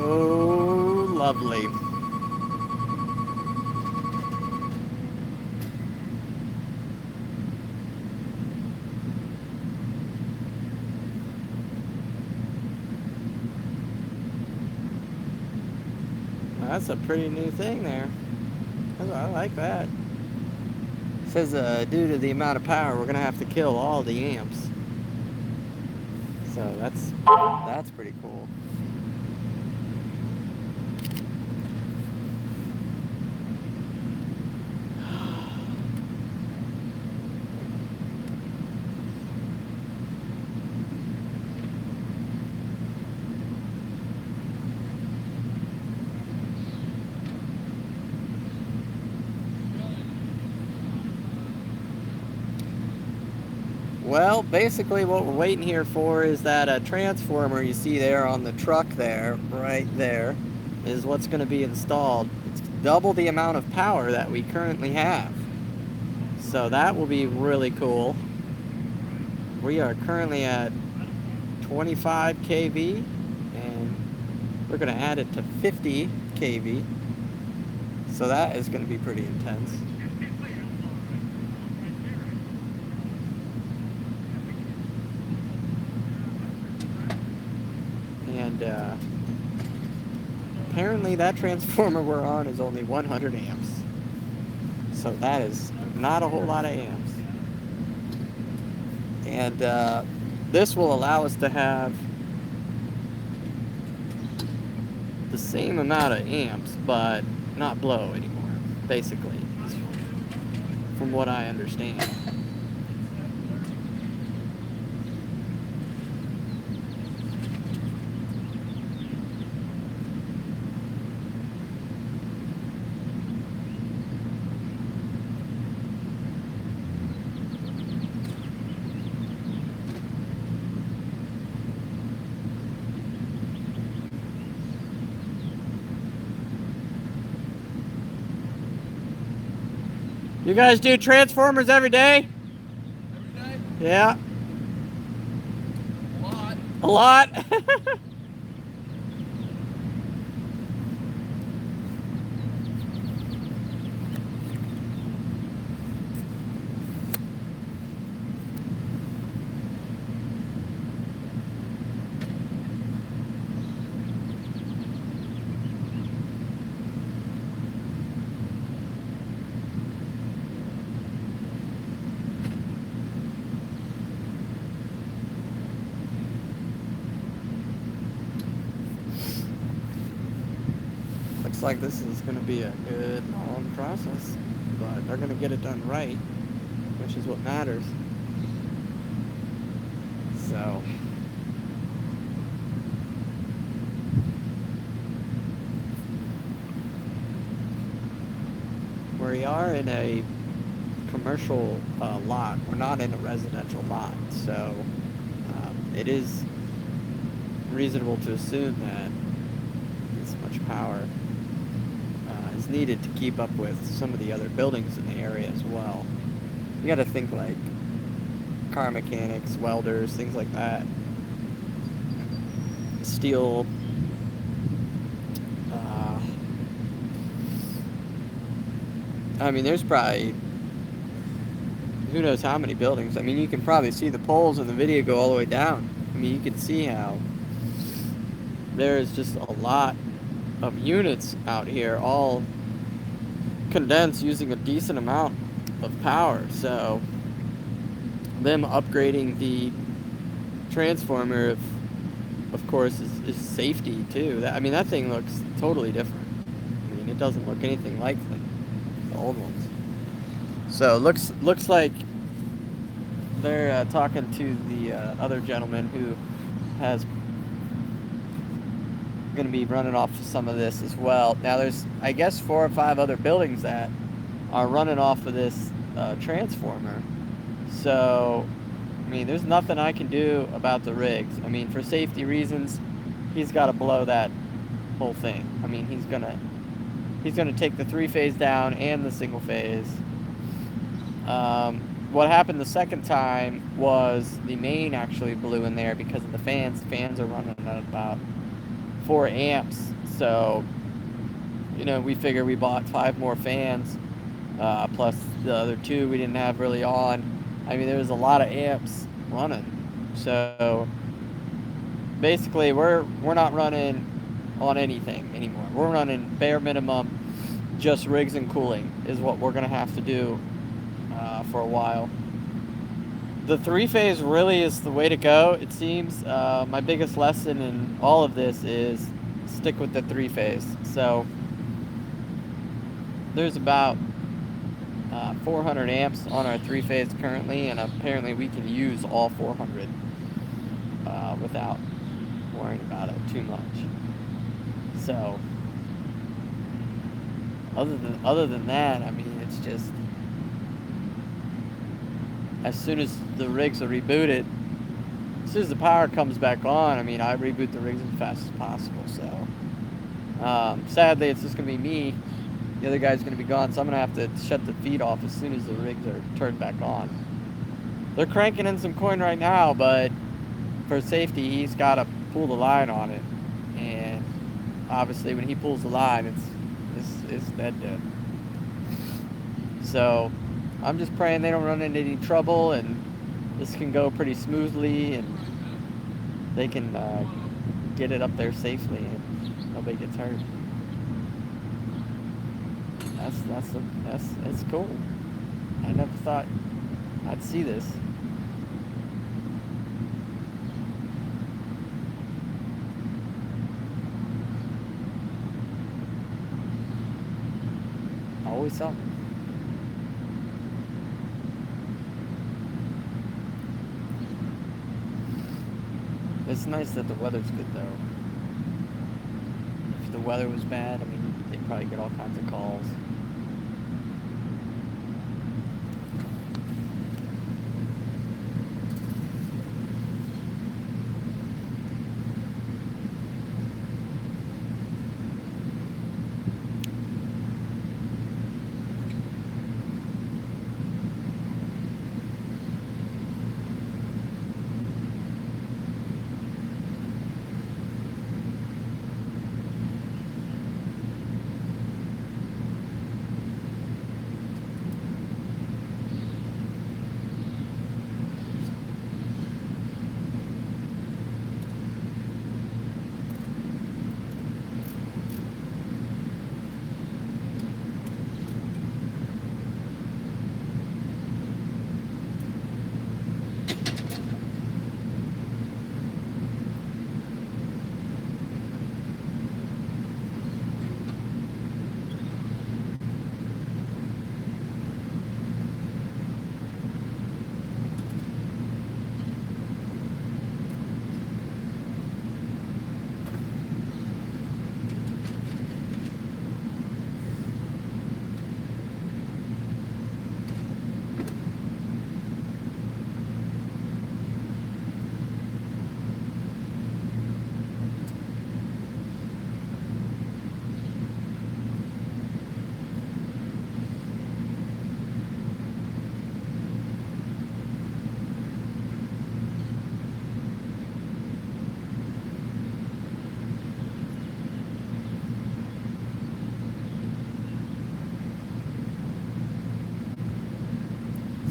Oh, lovely. That's a pretty new thing there. I like that. It says due to the amount of power, we're gonna have to kill all the amps. So that's pretty cool. Well, basically what we're waiting here for is that transformer you see there on the truck there, right there, is what's going to be installed. It's double the amount of power that we currently have. So that will be really cool. We are currently at 25 kV, and we're going to add it to 50 kV. So that is going to be pretty intense. And apparently that transformer we're on is only 100 amps. So that is not a whole lot of amps. And this will allow us to have the same amount of amps, but not blow anymore, basically, from what I understand. You guys do transformers every day? Every day? Yeah. A lot. A lot? Looks like this is going to be a good long process, but they're going to get it done right, which is what matters. So we are in a commercial lot. We're not in a residential lot, so it is reasonable to assume that this much power is needed to keep up with some of the other buildings in the area as well. You got to think like car mechanics, welders, things like that. Steel. I mean, there's probably who knows how many buildings. I mean, you can probably see the poles in the video go all the way down. I mean, you can see how there's just a lot of units out here, all condensed using a decent amount of power. So them upgrading the transformer, of course, is safety too. I mean, that thing looks totally different. I mean, it doesn't look anything like the old ones. So looks like they're talking to the other gentleman who has going to be running off of some of this as well. Now there's, I guess, 4 or 5 other buildings that are running off of this transformer. So, I mean, there's nothing I can do about the rigs. I mean, for safety reasons, he's got to blow that whole thing. I mean, he's gonna take the 3-phase down and the single phase. What happened the second time was the main actually blew in there because of the fans. The fans are running at about 4 amps. So, you know, we figure we bought 5 more fans, plus the other 2 we didn't have really on. I mean, there was a lot of amps running. So basically, we're not running on anything anymore. We're running bare minimum, just rigs and cooling is what we're gonna have to do for a while. The 3-phase really is the way to go, it seems. My biggest lesson in all of this is stick with the 3-phase. So there's about 400 amps on our 3-phase currently, and apparently we can use all 400 without worrying about it too much. So other than that, I mean, it's just as soon as the rigs are rebooted, as soon as the power comes back on, I mean, I reboot the rigs as fast as possible. So sadly, it's just gonna be me. The other guy's gonna be gone, so I'm gonna have to shut the feed off as soon as the rigs are turned back on. They're cranking in some coin right now, but for safety, he's got to pull the line on it, and obviously, when he pulls the line, it's dead. So I'm just praying they don't run into any trouble, and this can go pretty smoothly, and they can get it up there safely, and nobody gets hurt. That's cool. I never thought I'd see this. Always something. It's nice that the weather's good though. If the weather was bad, I mean, they'd probably get all kinds of calls.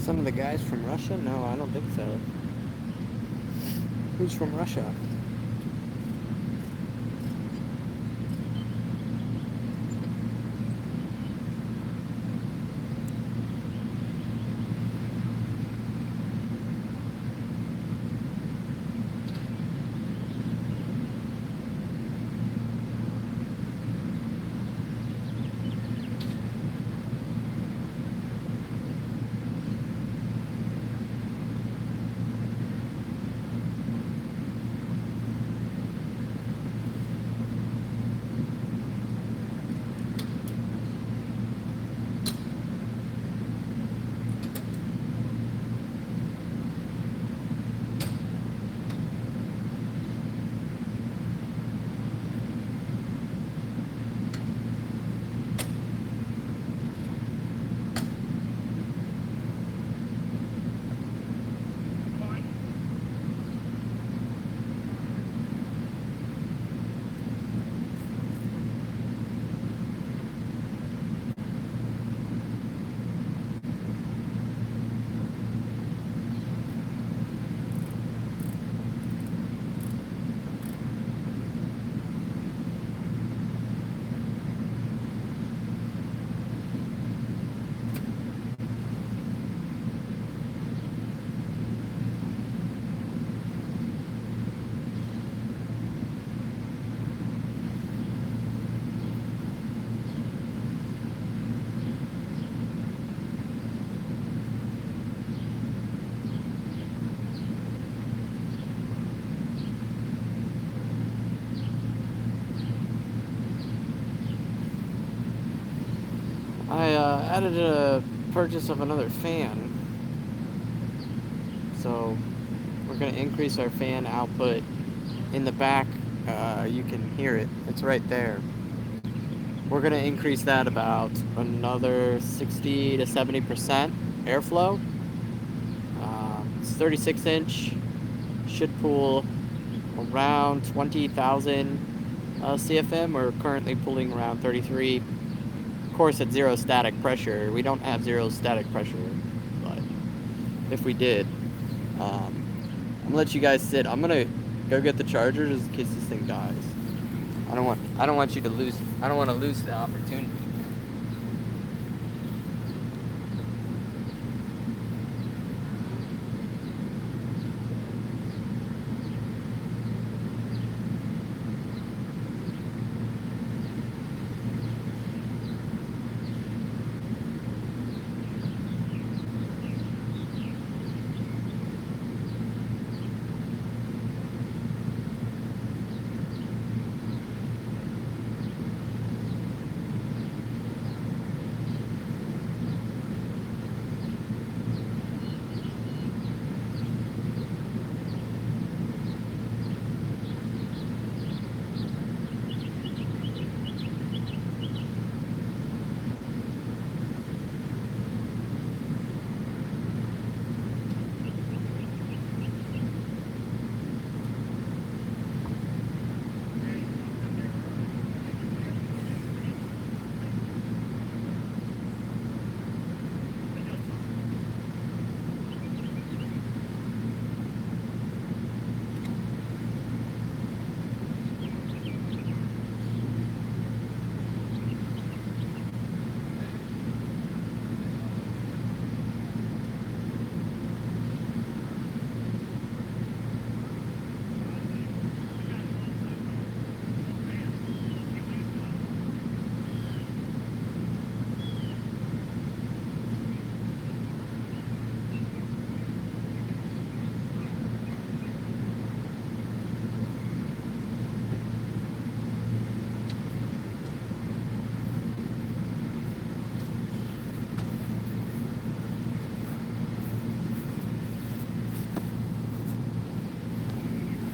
Some of the guys from Russia? No, I don't think so. Who's from Russia? I added a purchase of another fan. So we're going to increase our fan output. In the back, you can hear it. It's right there. We're going to increase that about another 60 to 70% airflow. It's 36 inch. Should pull around 20,000 CFM. We're currently pulling around 33. Of course, at zero static pressure. We don't have zero static pressure, but if we did, I'm gonna let you guys sit. I'm gonna go get the charger just in case this thing dies. I don't want you to lose. I don't want to lose the opportunity.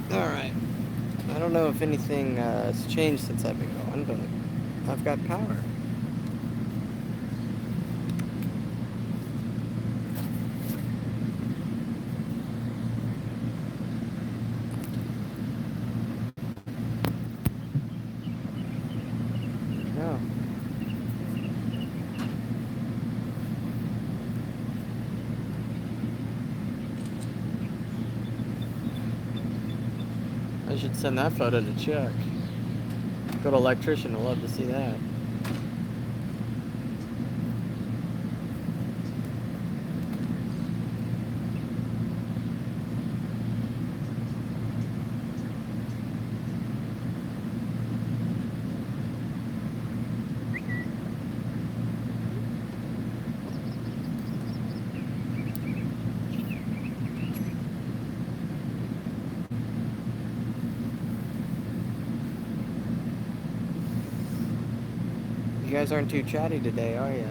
Alright. I don't know if anything has changed since I've been going, but I've got power. Yeah. I should send that photo to Chuck. Good electrician will love to see that. You guys aren't too chatty today, are you?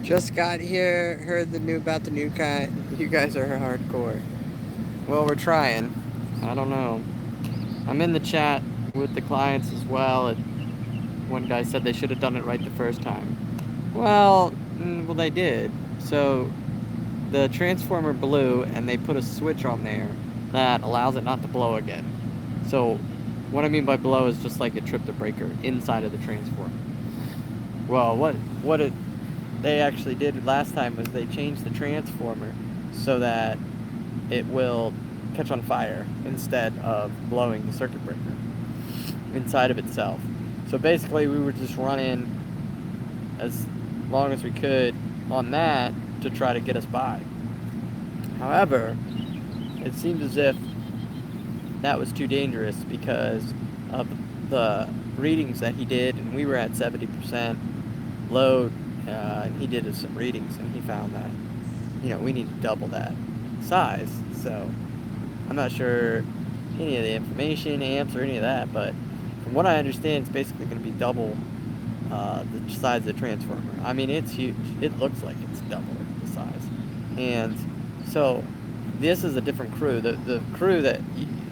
Just got here, heard about the new guy. You guys are hardcore. Well, we're trying. I don't know. I'm in the chat with the clients as well. One guy said they should have done it right the first time. Well, they did. So the transformer blew, and they put a switch on there that allows it not to blow again. So what I mean by blow is just like it tripped a breaker inside of the transformer. Well, they actually did last time was they changed the transformer so that it will catch on fire instead of blowing the circuit breaker inside of itself. So basically we were just running as long as we could on that to try to get us by. However, it seemed as if that was too dangerous because of the readings that he did, and we were at 70% load, and he did some readings, and he found that, we need to double that size. So I'm not sure any of the information, amps, or any of that, but from what I understand, it's basically going to be double the size of the transformer. I mean, it's huge. It looks like it's double the size. And so this is a different crew. The crew that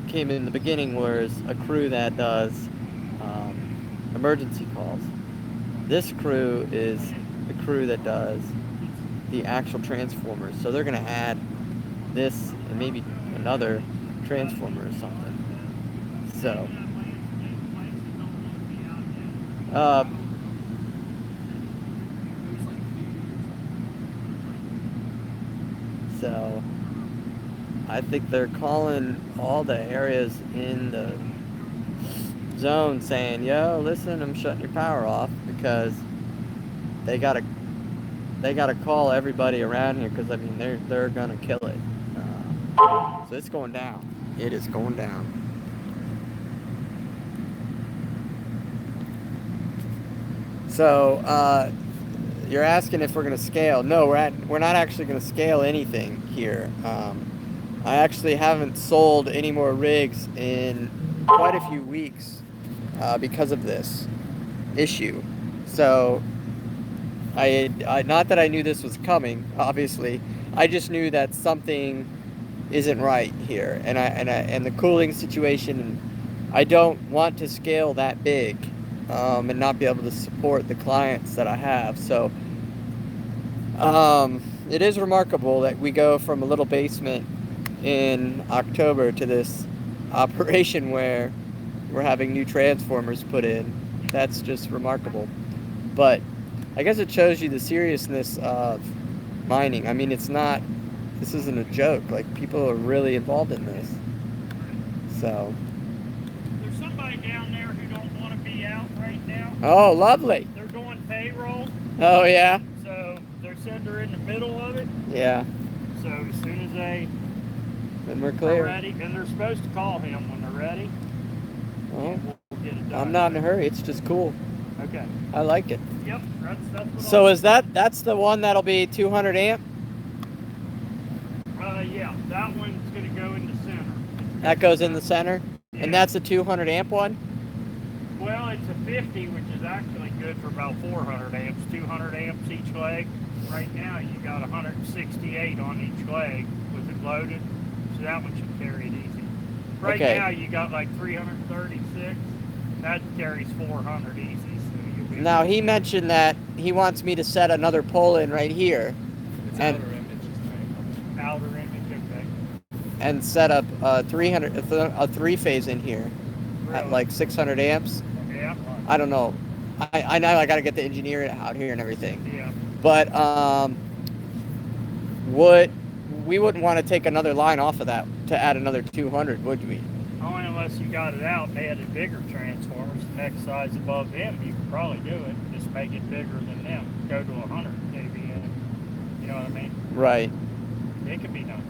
came in the beginning was a crew that does emergency calls. This crew is the crew that does the actual transformers. So they're going to add this and maybe another transformer or something. So I think they're calling all the areas in the zone saying, yo, listen, I'm shutting your power off, because they gotta call everybody around here, because I mean they're gonna kill it. So it's going down. It is going down. So you're asking if we're gonna scale. No, we're not actually gonna scale anything here. I actually haven't sold any more rigs in quite a few weeks because of this issue. So I not that I knew this was coming, obviously. I just knew that something isn't right here, and the cooling situation. I don't want to scale that big and not be able to support the clients that I have. So it is remarkable that we go from a little basement in October to this operation where we're having new transformers put in. That's just remarkable. But I guess it shows you the seriousness of mining. I mean, this isn't a joke. Like, people are really involved in this. So there's somebody down there who don't want to be out right now. Oh, lovely. They're doing payroll. Oh, yeah? So they said they're in the middle of it. Yeah. So as soon as then we're clear. Ready, and they're supposed to call him when they're ready. Well, we'll get it done. I'm not in a hurry. It's just cool. Okay. I like it. Yep, that's what So that's the one that'll be 200 amp? Yeah, that one's going to go in the center. That goes in the center? Yeah. And that's a 200 amp one? Well, it's a 50, which is actually good for about 400 amps, 200 amps each leg. Right now, you got 168 on each leg with it loaded, so that one should carry it easy. Right now, you got like 336. That carries 400 easy. So now, he mentioned that he wants me to set another pole in right here. Outer image, okay. And set up a 3-phase in here at like 600 amps. Yeah. I don't know. I know I got to get the engineer out here and everything. Yeah. But we wouldn't want to take another line off of that to add another 200, would we? Only unless you got it out and added bigger transformers, the next size above them, you could probably do it. Just make it bigger than them. Go to 100 kVA. You know what I mean? Right. It can be done.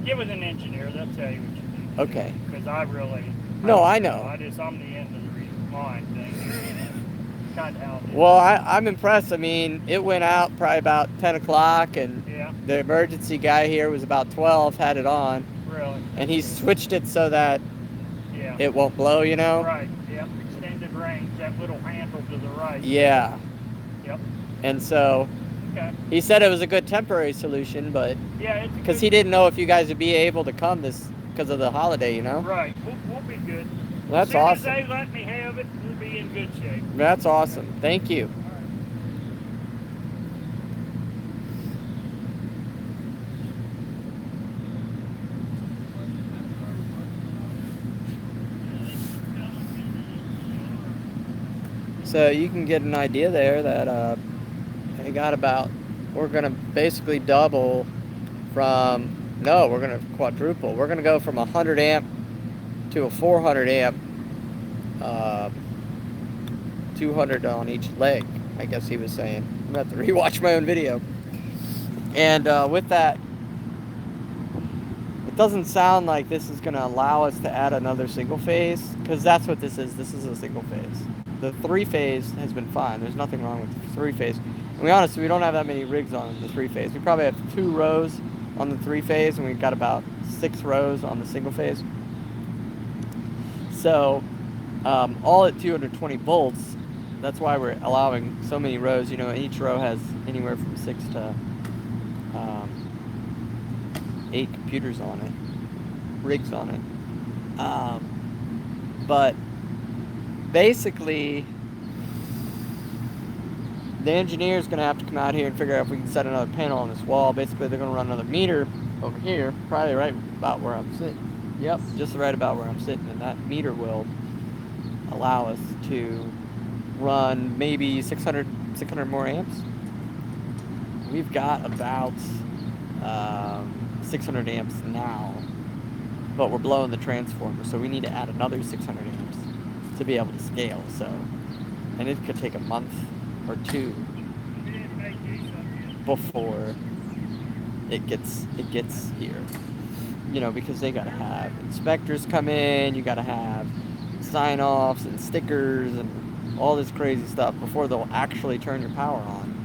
Get with an engineer, they'll tell you what you need to Okay. do. Because I really... I know. I'm the end of the line thing. Kind of how it is. Well, I'm impressed. I mean, it went out probably about 10 o'clock, and the emergency guy here was about 12, had it on. Really? And he switched it so that it won't blow, you know? Right, yep. Extended range, that little handle to the right. Yeah. Yep. And so Okay. He said it was a good temporary solution, but Yeah, it's because he didn't know if you guys would be able to come this because of the holiday, you know. Right. We'll be good. That's as soon awesome. as they let me have it, we'll be in good shape. That's awesome. Thank you. So you can get an idea there that they got about, we're going to basically double from, no, we're going to quadruple. We're going to go from a 100 amp to a 400 amp, 200 on each leg, I guess he was saying. I'm going to have to rewatch my own video. And with that, it doesn't sound like this is going to allow us to add another single phase, because that's what this is. This is a single phase. The 3-phase has been fine. There's nothing wrong with the 3-phase. And to be honest, we don't have that many rigs on the 3-phase. We probably have 2 rows on the 3-phase, and we've got about 6 rows on the single phase. So all at 220 volts, that's why we're allowing so many rows. You know, each row has anywhere from 6 to 8 computers on it, rigs on it. But basically, the engineer is going to have to come out here and figure out if we can set another panel on this wall. Basically, they're going to run another meter over here, probably right about where I'm sitting. Yep, just right about where I'm sitting, and that meter will allow us to run maybe 600 more amps. We've got about 600 amps now, but we're blowing the transformer, so we need to add another 600 amps to be able to scale. So, and it could take a month or 2 before it gets here. You know, because they gotta have inspectors come in, you gotta have sign-offs and stickers and all this crazy stuff before they'll actually turn your power on.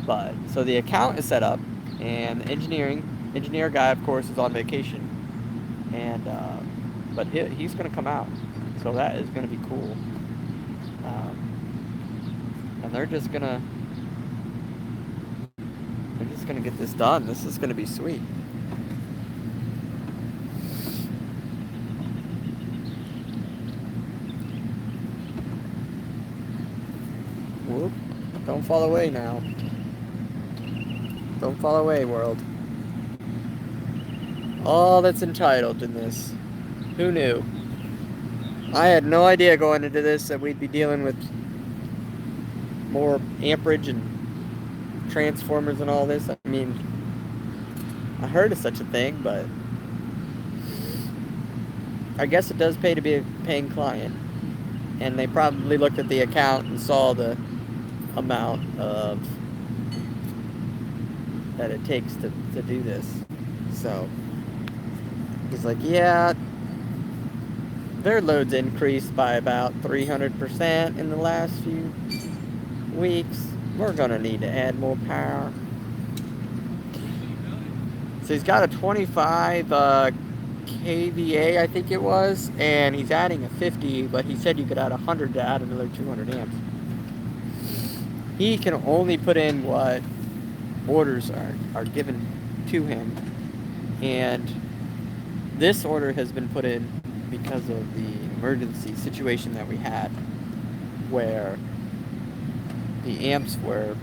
But so the account is set up, and the engineer guy, of course, is on vacation, and but he's going to come out, so that is going to be cool. And they're just gonna get this done. This is going to be sweet. Whoop! Don't fall away now. Don't fall away, world. All that's entitled in this. Who knew? I had no idea going into this that we'd be dealing with more amperage and transformers and all this. I mean, I heard of such a thing, but I guess it does pay to be a paying client. And they probably looked at the account and saw the amount of that it takes to do this. So he's like, yeah, their load's increased by about 300% in the last few weeks. We're gonna need to add more power. So he's got a 25 kVA, I think it was, and he's adding a 50, but he said you could add 100 to add another 200 amps. He can only put in what orders are given to him, and this order has been put in because of the emergency situation that we had, where the amps were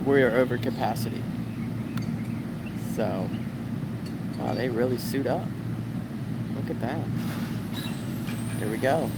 we're over capacity. So wow, they really suit up. Look at that. Here we go.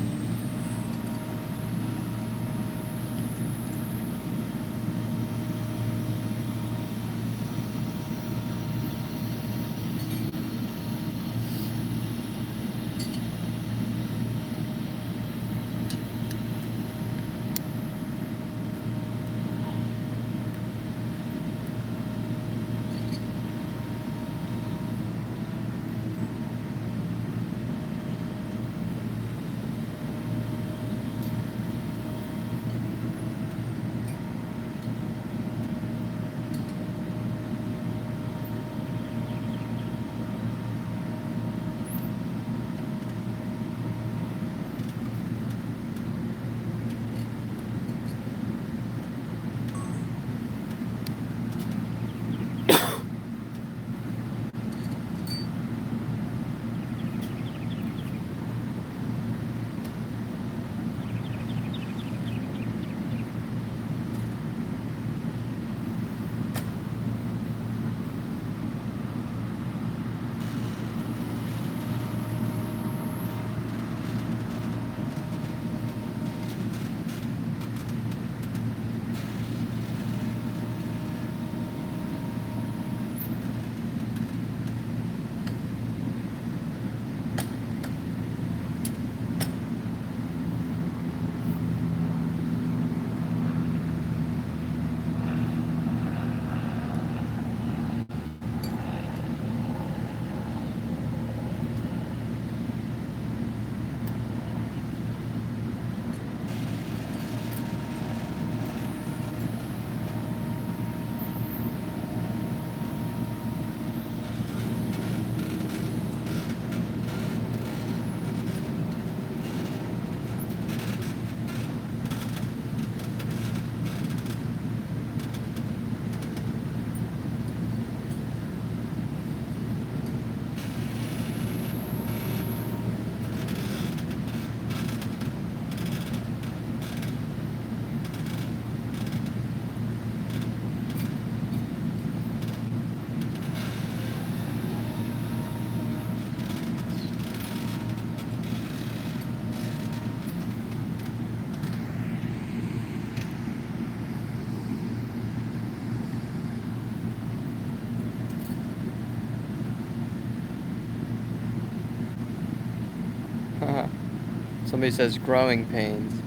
Somebody says growing pains.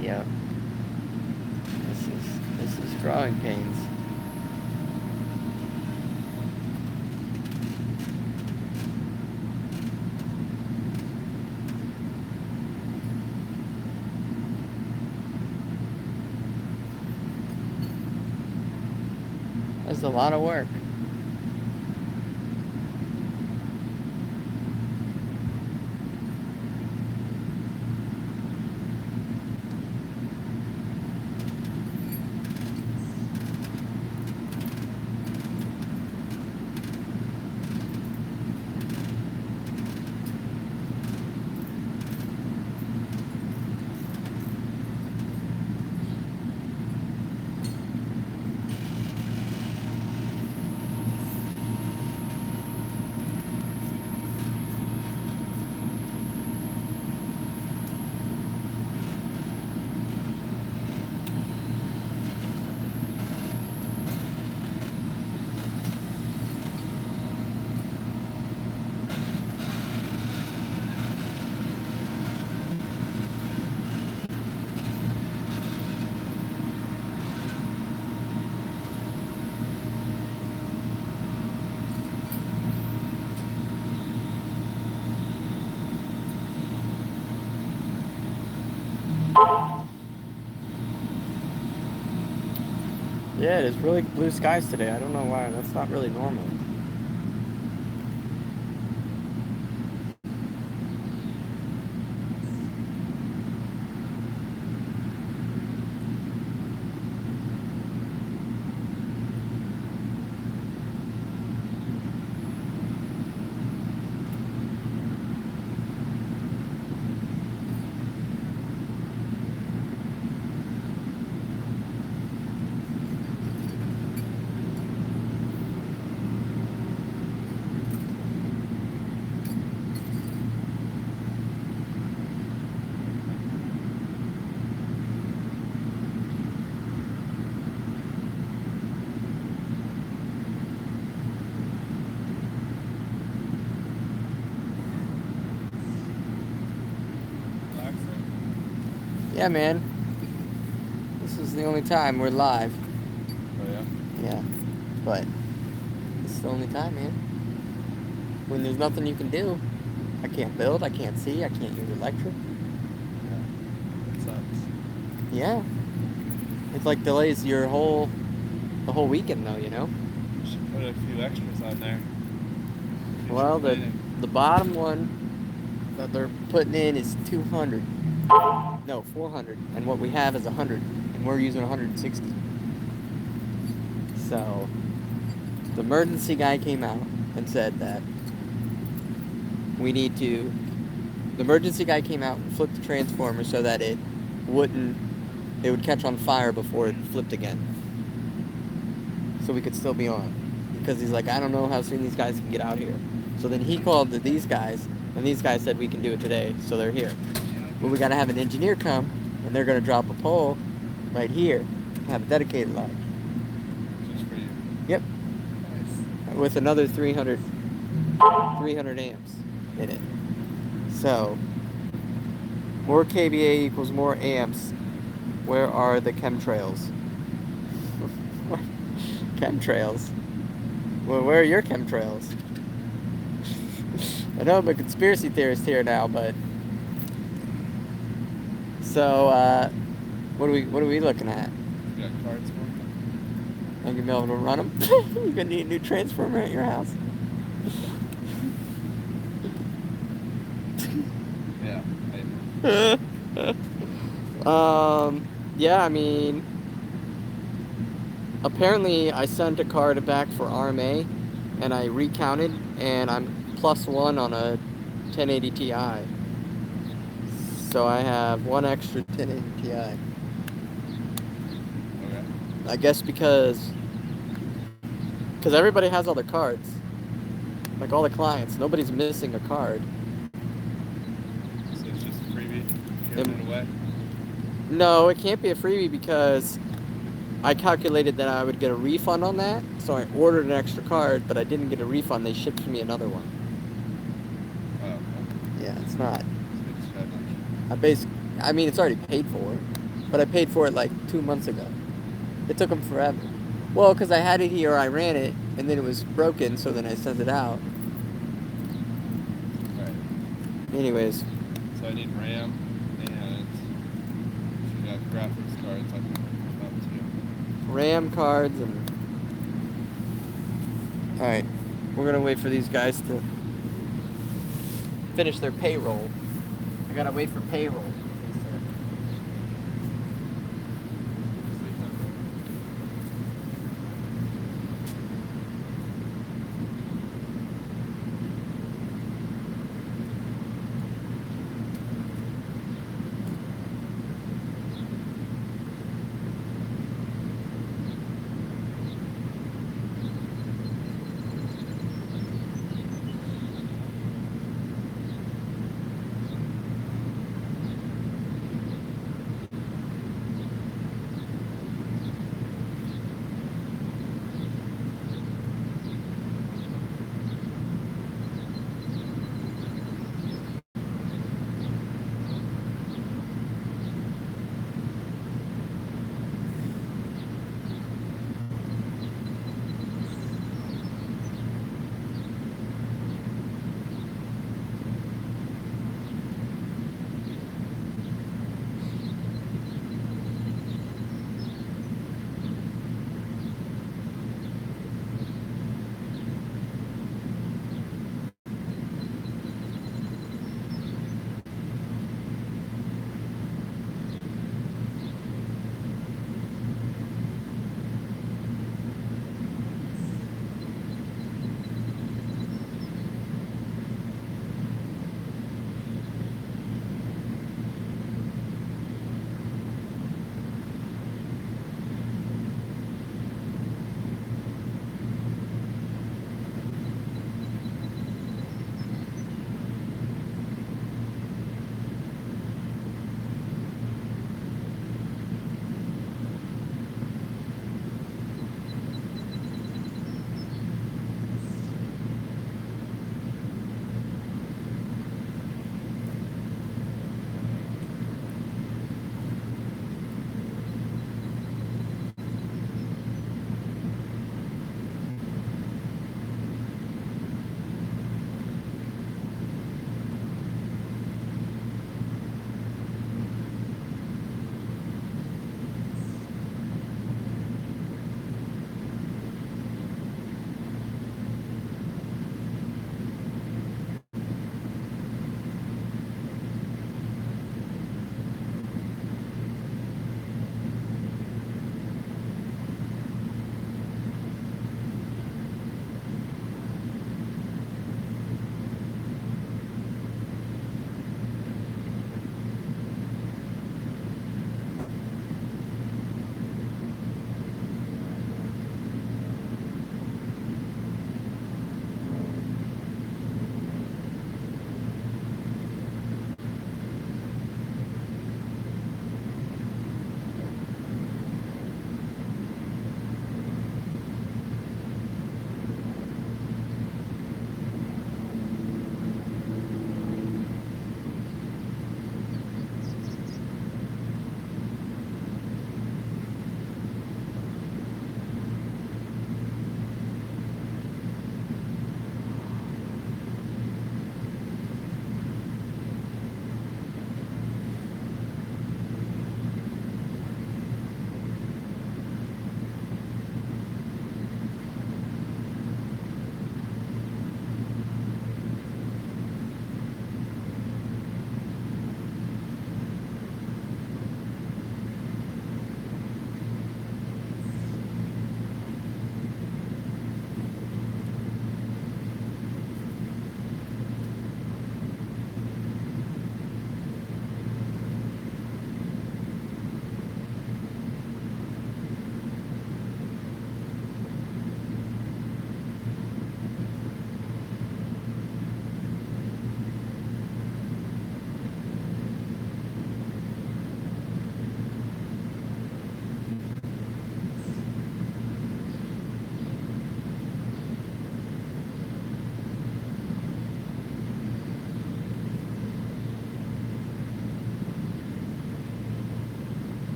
Yeah. This is growing pains. That's a lot of work. Yeah, it is really blue skies today. I don't know why. That's not really normal. Yeah, man. This is the only time we're live. Oh, yeah? Yeah. But this is the only time, man. When there's nothing you can do. I can't build, I can't see, I can't use electric. Yeah. It sucks. Yeah. It's like delays the whole weekend though, you know? You should put a few extras on there. Well, the bottom one that they're putting in is 200. No, 400. And what we have is 100. And we're using 160. So, the emergency guy came out and said that we need to... The emergency guy came out and flipped the transformer so that it would catch on fire before it flipped again. So we could still be on. Because he's like, I don't know how soon these guys can get out here. So then he called these guys, and these guys said we can do it today, so they're here. But we gotta have an engineer come, and they're gonna drop a pole right here, have a dedicated line. Just for you. Yep. Nice. With another 300 amps in it. So, more kVA equals more amps. Where are the chemtrails? Chemtrails? Well, where are your chemtrails? I know I'm a conspiracy theorist here now, but... So, what are we looking at? You got cards for me? I'm gonna be able to run them? You're gonna need a new transformer at your house. Yeah. Yeah, I mean... Apparently, I sent a card back for RMA, and I recounted, and I'm +1 on a 1080 Ti. So I have one extra 1080 Ti. Okay. I guess because everybody has all their cards. Like all the clients. Nobody's missing a card. So it's just a freebie? Giving it away? No, it can't be a freebie because I calculated that I would get a refund on that. So I ordered an extra card, but I didn't get a refund. They shipped me another one. Oh, okay. Yeah, it's not. So they just had I mean, it's already paid for, but I paid for it like 2 months ago. It took them forever. Well, because I had it here, I ran it, and then it was broken, so then I sent it out. Alright. Anyways, So I need RAM and should have graphics cards I can hook up to. RAM cards and... Alright, we're gonna wait for these guys to finish their payroll. I gotta wait for payroll.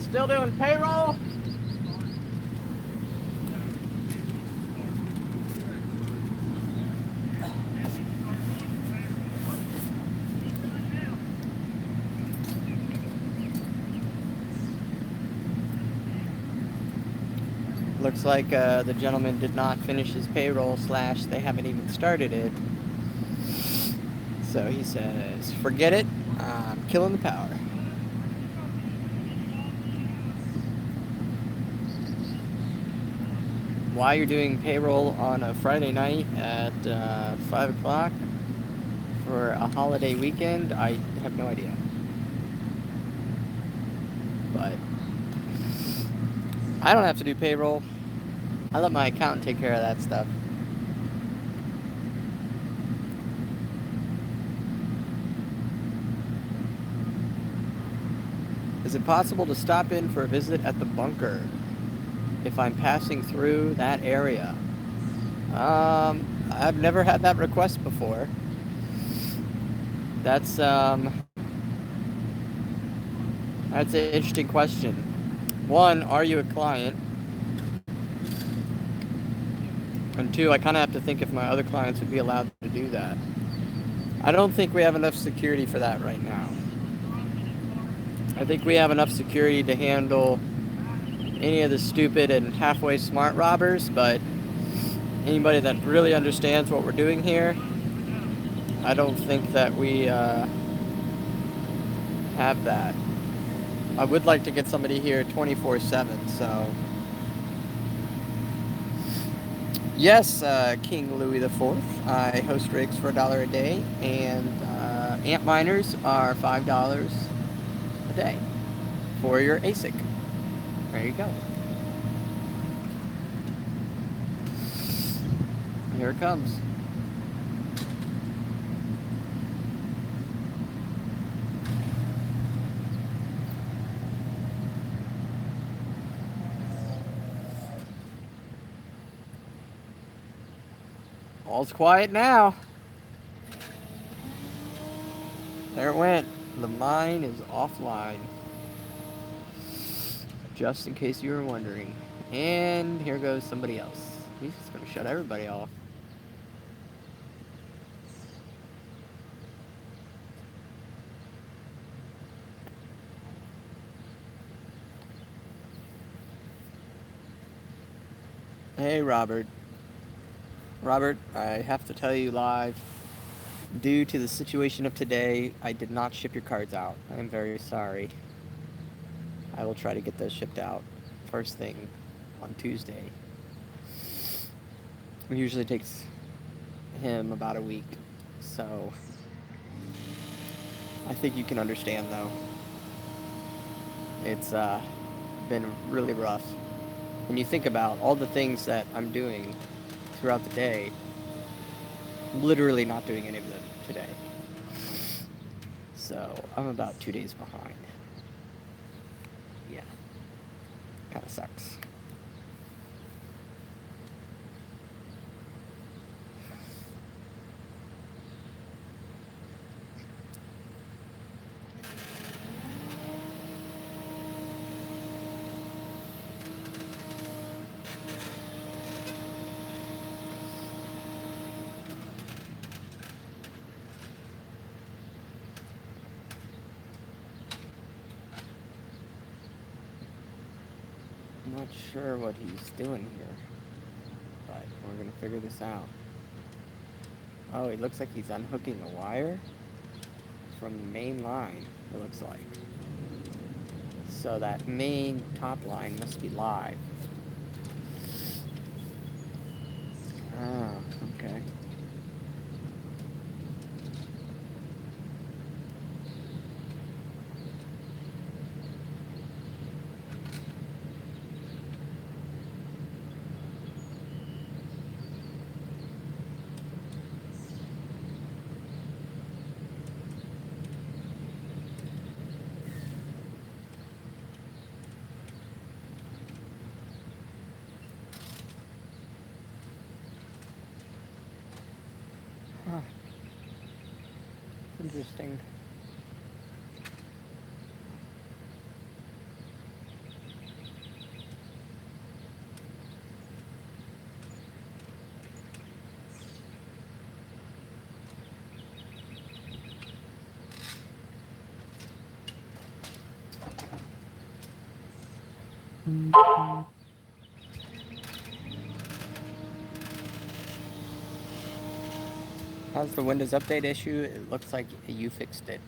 Still doing payroll? Looks like the gentleman did not finish his payroll / they haven't even started it. So he says, forget it, I'm killing the power. Why you're doing payroll on a Friday night at 5 o'clock for a holiday weekend, I have no idea. But I don't have to do payroll. I let my accountant take care of that stuff. Is it possible to stop in for a visit at the bunker if I'm passing through that area? I've never had that request before. That's an interesting question. One, are you a client? And two, I kind of have to think if my other clients would be allowed to do that. I don't think we have enough security for that right now. I think we have enough security to handle any of the stupid and halfway smart robbers, but anybody that really understands what we're doing here, I don't think that we have that. I would like to get somebody here 24/7, so. Yes, King Louis IV. I host rigs for $1 a day, and amp miners are $5 a day for your ASIC. There you go. Here it comes. All's quiet now. There it went. The mine is offline. Just in case you were wondering. And here goes somebody else. He's just going to shut everybody off. Hey, Robert. Robert, I have to tell you live, due to the situation of today, I did not ship your cards out. I am very sorry. I will try to get those shipped out first thing on Tuesday. It usually takes him about a week, so I think you can understand, though. It's been really rough. When you think about all the things that I'm doing throughout the day, literally not doing any of them today. So I'm about 2 days behind. Yeah, kind of sucks. I'm not sure what he's doing here, but we're gonna figure this out. Oh, it looks like he's unhooking a wire from the main line, it looks like. So that main top line must be live. Oh, okay. Huh. Interesting. How's the Windows Update issue? It looks like you fixed it.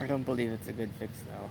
I don't believe it's a good fix, though.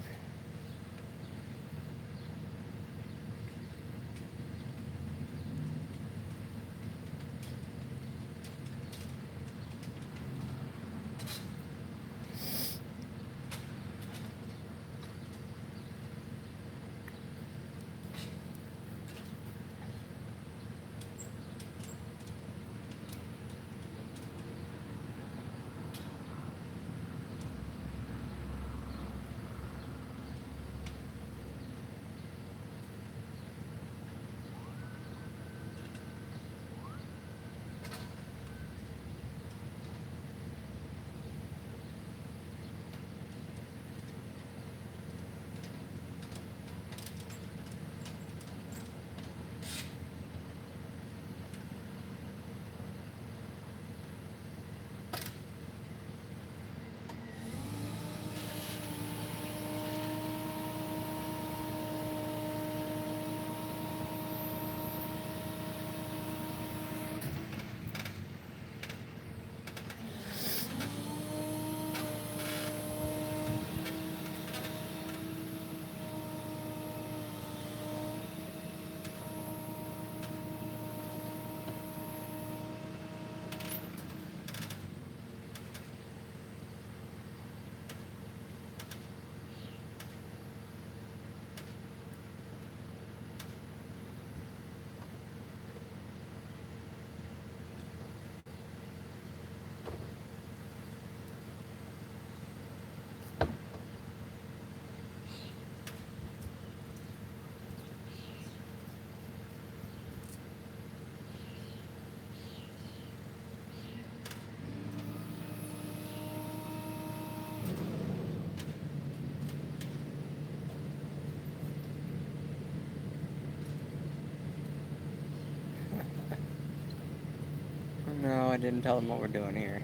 No, I didn't tell them what we're doing here.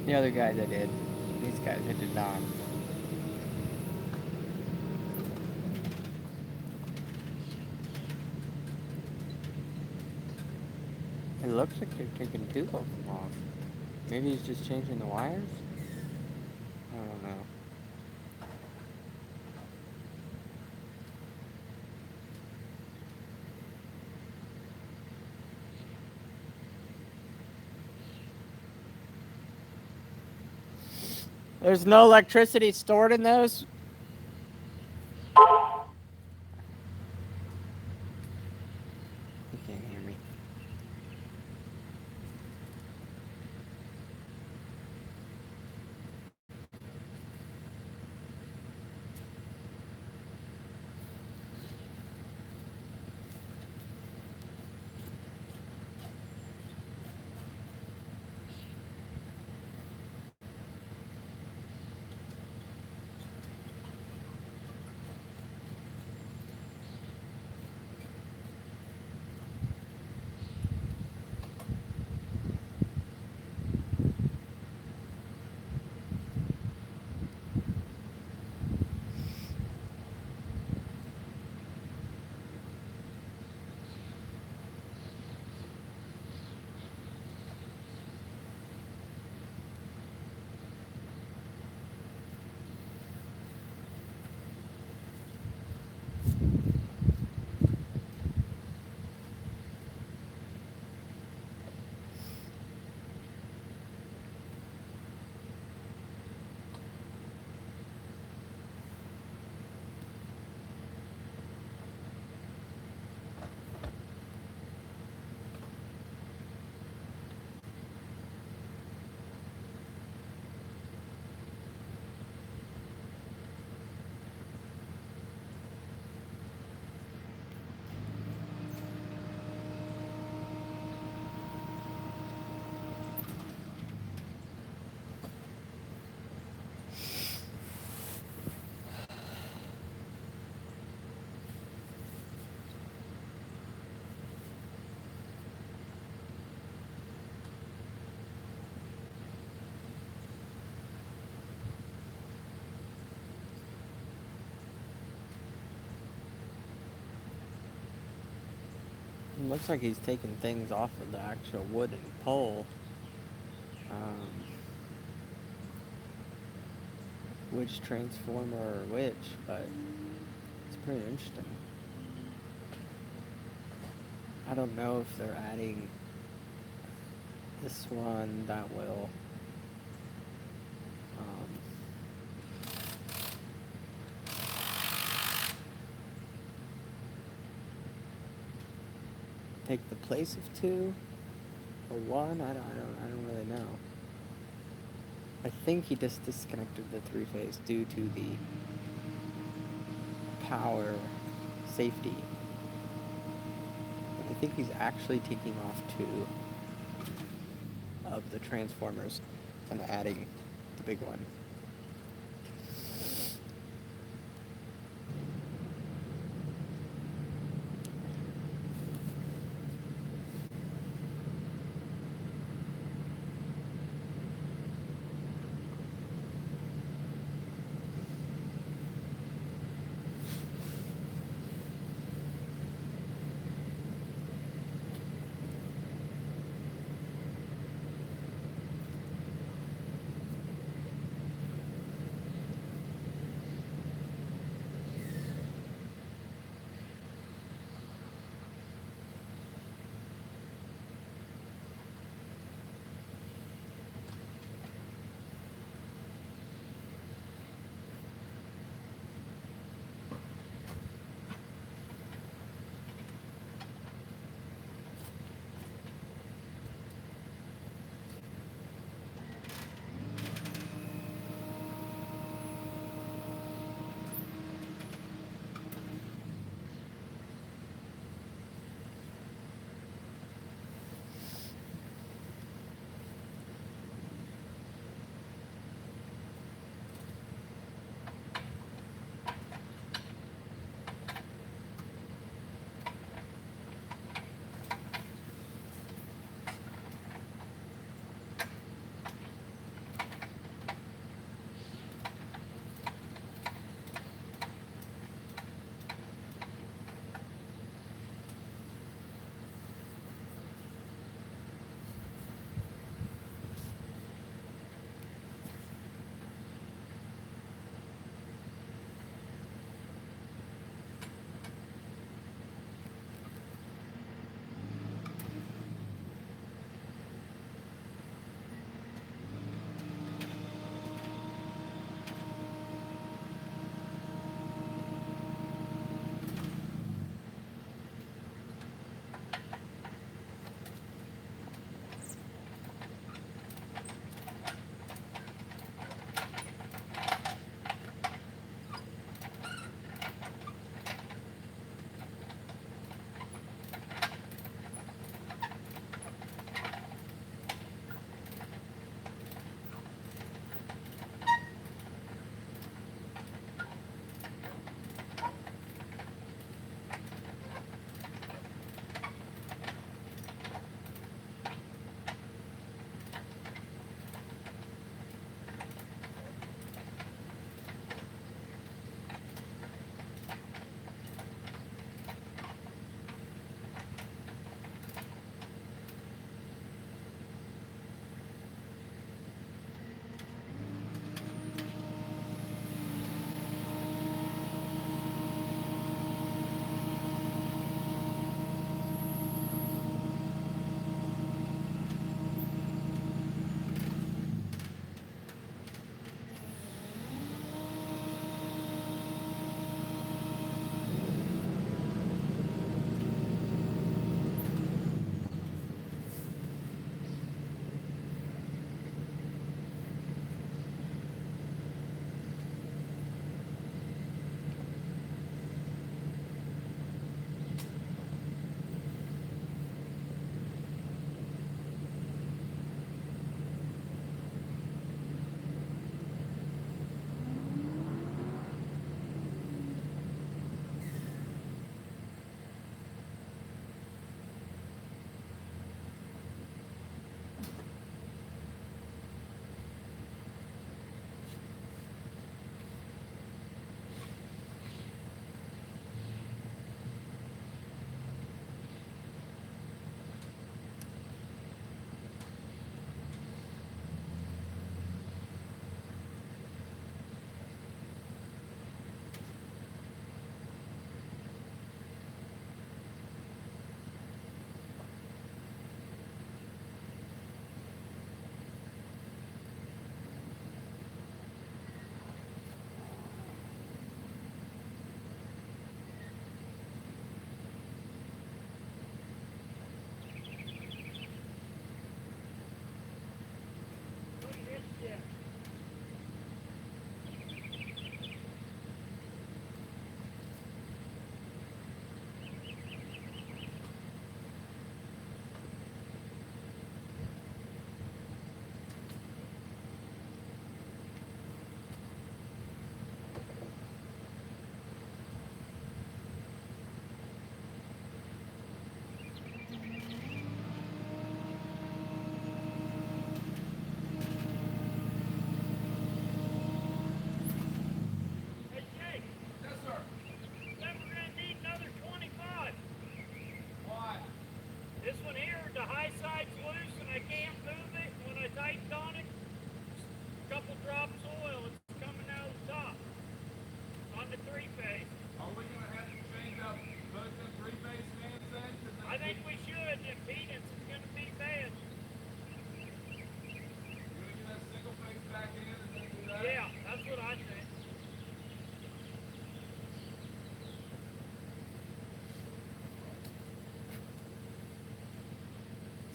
The other guys I did. These guys I did not. It looks like they're taking two of them off. Maybe he's just changing the wires? I don't know. There's no electricity stored in those? You can't hear me. Looks like he's taking things off of the actual wooden pole. Which transformer or which, but it's pretty interesting. I don't know if they're adding this one that will take the place of two or one. I don't really know. I think he just disconnected the three-phase due to the power safety. I think he's actually taking off two of the transformers and adding the big one.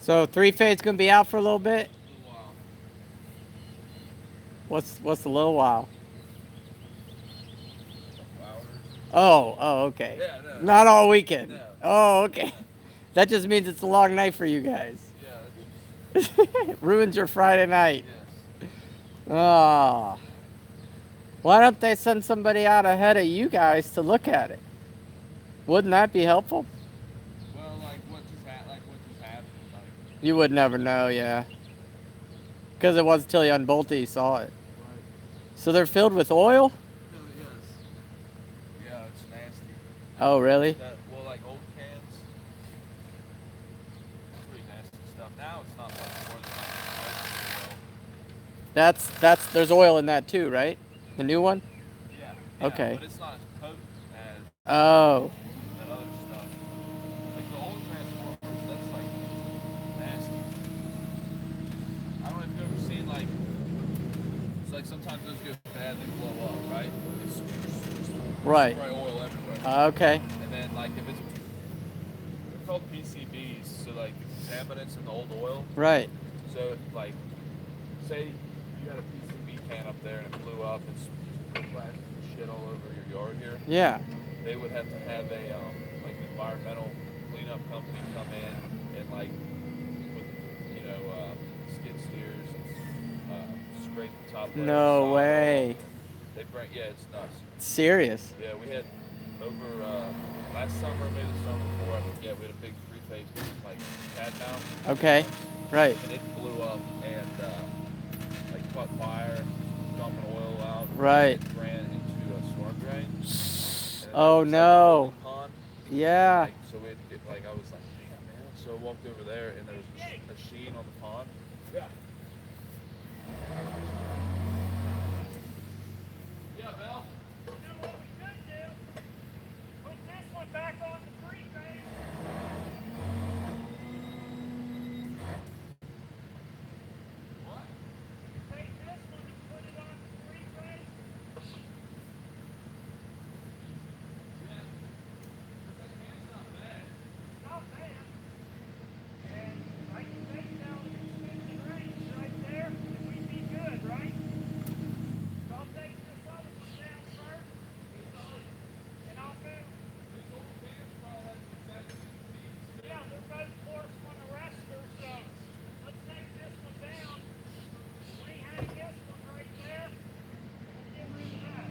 So three-phase gonna be out for a little bit. A little while. What's a little while? Couple hours. Oh, okay. Yeah, no. Not all weekend. No. Oh, okay. That just means it's a long night for you guys. Yeah. Ruins your Friday night. Yes. Oh. Why don't they send somebody out ahead of you guys to look at it? Wouldn't that be helpful? Well, like what just happened? Like, You would never know, yeah. Because it wasn't until you unbolted you saw it. right. So they're filled with oil? No, yes. Yeah, it's nasty. Oh, really? Well, like old cans. It's pretty nasty stuff. Now it's not much more than like There's oil in that too, right? The new one? yeah. Okay. But it's not as potent as Oh. that other stuff. Like the old transformers, that's like nasty. I don't know if you've ever seen like, it's like sometimes those go bad, they blow up, right? It's Right. spray oil everywhere. Okay. And then like if it's, they're called PCBs, so like the contaminants in the old oil. Right. So like, say you had a PCB can up there and it blew up and splashed shit all over your yard here. Yeah. They would have to have a like an environmental cleanup company come in and like with skid steers and scrape the top layer. No way. They bring it's nuts. Serious. Yeah, we had over last summer, maybe the summer before, I forget, we had a big three-phase like pad mount. Okay. Right. And it blew up and like caught fire, dumping oil out. Right. It ran into a storm drain. Oh no. Pond. Yeah. Like, so we had to get I was like, damn man. So I walked over there and there was a sheen on the pond. Yeah. Yeah, Bell. You know what we should do? Put this one back on the three-phase. What? Take this one and put it on the three-phase. Not bad. And I can take down the range right there, and we'd be good, right? So I'll take this other one down first, and I'll move. Yeah, they're both forced on the rester, so let's take this one down. We hang this one right there, and get rid of that.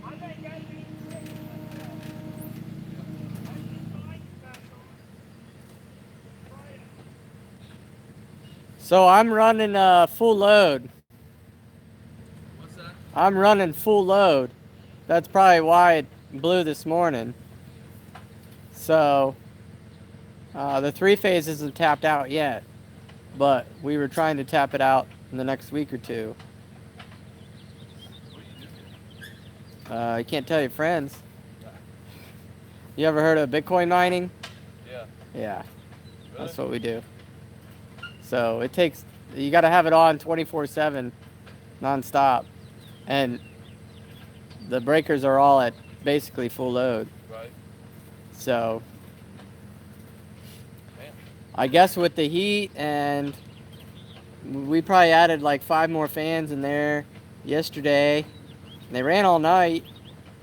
I think that'd be good myself. I should find you back on. Try it. So I'm running full load. What's that? I'm running full load. That's probably why it blew this morning. So the three-phase isn't tapped out yet, but we were trying to tap it out in the next week or two. What do you do? I can't tell your friends. You ever heard of Bitcoin mining? Yeah. Yeah, Really? that's what we do. So it takes, you got to have it on 24/7, nonstop, and the breakers are all at basically full load. Right. So Man. I guess with the heat, and we probably added like 5 more fans in there yesterday. And they ran all night,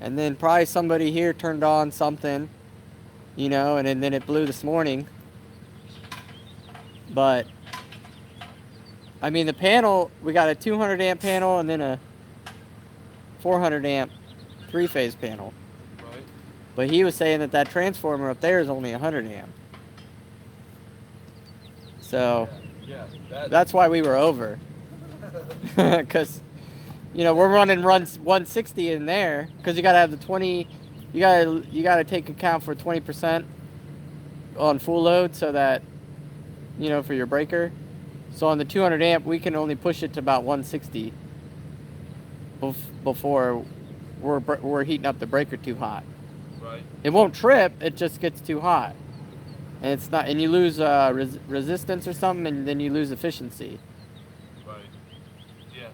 and then probably somebody here turned on something, and then it blew this morning. But I mean, the panel, we got a 200 amp panel and then a 400 amp three-phase panel. Right. But he was saying that transformer up there is only 100 amp. So Yeah. that's why we were over. Because, we're running 160 in there, because you got to have the 20, you got to take account for 20% on full load, so that, for your breaker. So on the 200 amp, we can only push it to about 160 before we're heating up the breaker too hot. Right. It won't trip, it just gets too hot. And it's not, and you lose resistance or something, and then you lose efficiency. Right. Yeah.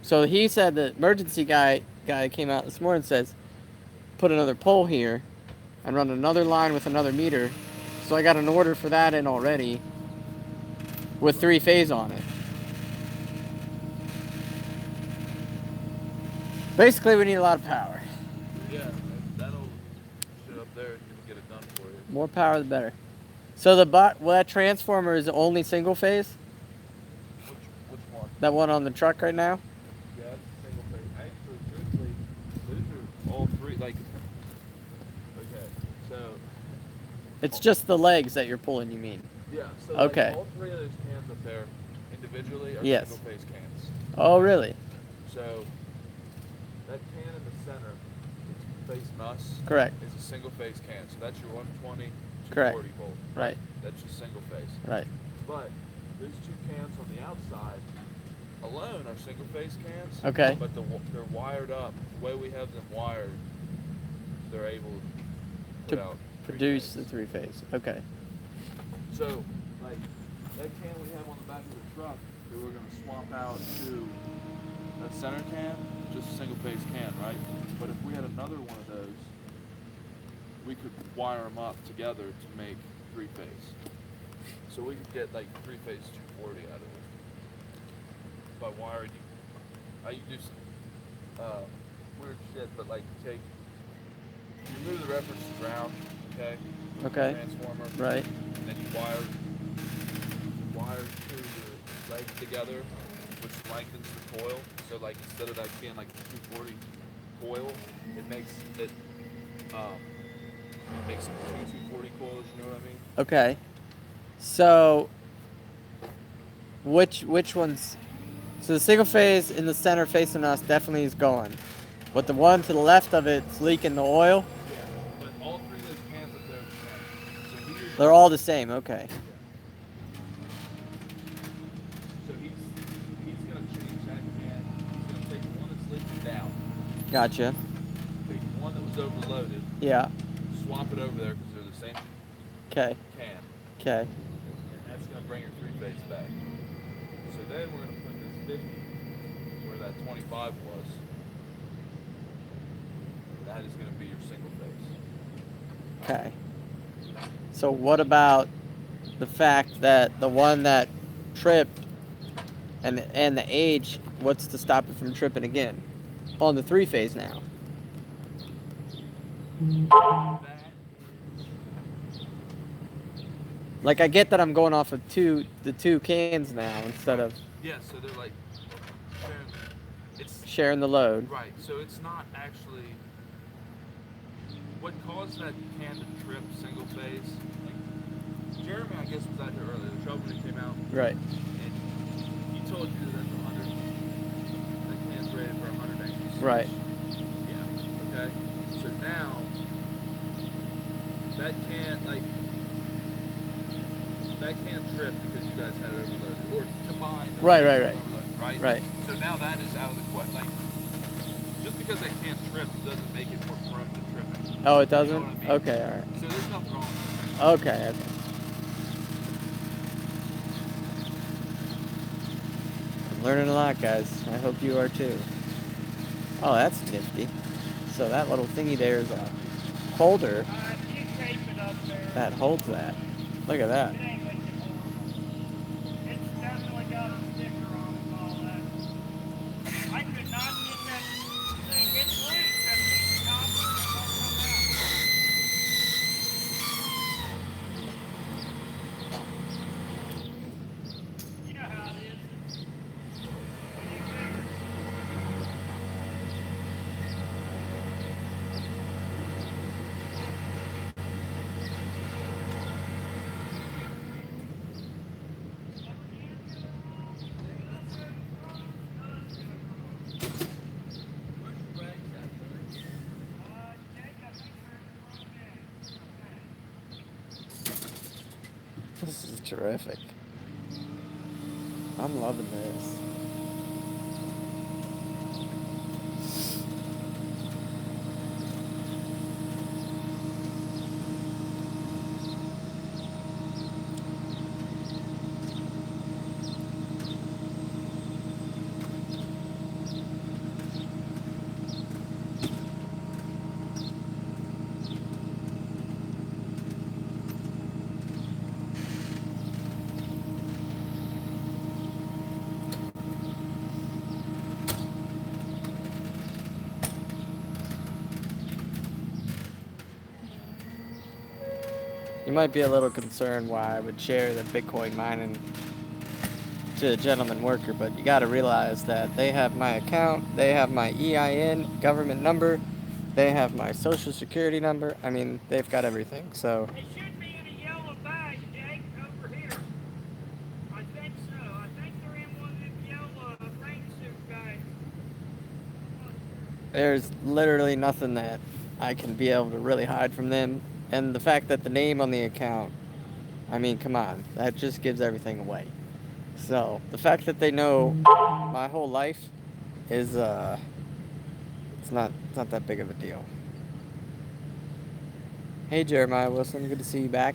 So he said, the emergency guy came out this morning and says, put another pole here and run another line with another meter So I got an order for that in already with 3-phase on it. Basically, we need a lot of power. Yeah, that'll sit up there and get it done for you. More power, the better. So that transformer is only single phase? Which one? That one on the truck right now? Yeah, it's single phase. Actually, truthfully, those are all three. Like, okay, so It's just the legs that you're pulling, you mean? yeah, so Okay. like all three of those cans up there individually are Yes. single phase cans. Oh, really? So that can in the center, that's facing us, Correct. is a single phase can. So that's your 120, 240 Correct. volt. Right. That's just single phase. Right. But those two cans on the outside alone are single phase cans. Okay. But they're wired up. The way we have them wired, they're able to put out Produce the three-phase. 3-phase. Okay. So, like, that can we have on the back of the truck that we're going to swap out to that center can, just a single phase can, right? But if we had another one of those, we could wire them up together to make 3-phase. So we could get like 3-phase 240 out of it by wiring. You do some weird shit, but like you move the reference to ground, okay? Okay. Transformer. Right. And then you wire two of your legs together, which lengthens the coil. So like instead of that being like a 240 coil, it makes two 240 coils. You know what I mean? Okay. So, which ones? So the single phase in the center facing us definitely is going, but the one to the left of it's leaking the oil. Yeah. But all three of those cans up there are the same. So They're all the same. Okay. So he's gonna change that can. He's gonna take the one that's leaking down, Gotcha. take the one that was overloaded, Yeah. swap it over there because they're the same Okay. can. Okay. And that's going to bring your 3-phase back. So then we're going to put this 50 where that 25 was. That is going to be your single phase. Okay. So what about the fact that the one that tripped and the age, what's to stop it from tripping again on the 3-phase now? Like, I get that I'm going off of the two cans now instead of Yeah, so they're like sharing the load. right. So it's not actually what caused that can to trip single phase. Like Jeremy, I guess, was out here earlier. The trouble when he came out, Right. and he told you that that's 100. The can's rated for 100 amps. Right. Yeah. Okay. So now that can't trip because you guys had it overloaded or combined. Right. Right. Right. So now that is out of the question. Like, just because they can't trip doesn't make it more prone to tripping. Oh, it doesn't? You know what I mean? Okay, all right. So there's nothing wrong with Okay. I'm learning a lot, guys. I hope you are too. Oh, that's nifty. So that little thingy there is a holder You tape it up there. that holds that. Look at that. It ain't making more. It's definitely got a sticker on it and all that. I could not get that thing. It's loose. That piece of copper it won't come out. You know how it is. This is terrific. I'm loving this. might be a little concerned why I would share the Bitcoin mining to a gentleman worker, but you got to realize that they have my account, they have my EIN, government number, they have my social security number. I mean, they've got everything, so. It should be in a yellow bag, Jake, over here. I think so. I think they're in one of them yellow rain suit bags. There's literally nothing that I can be able to really hide from them. And the fact that the name on the account, I mean, come on, that just gives everything away. So, the fact that they know my whole life is, it's not that big of a deal. Hey, Jeremiah Wilson, good to see you back.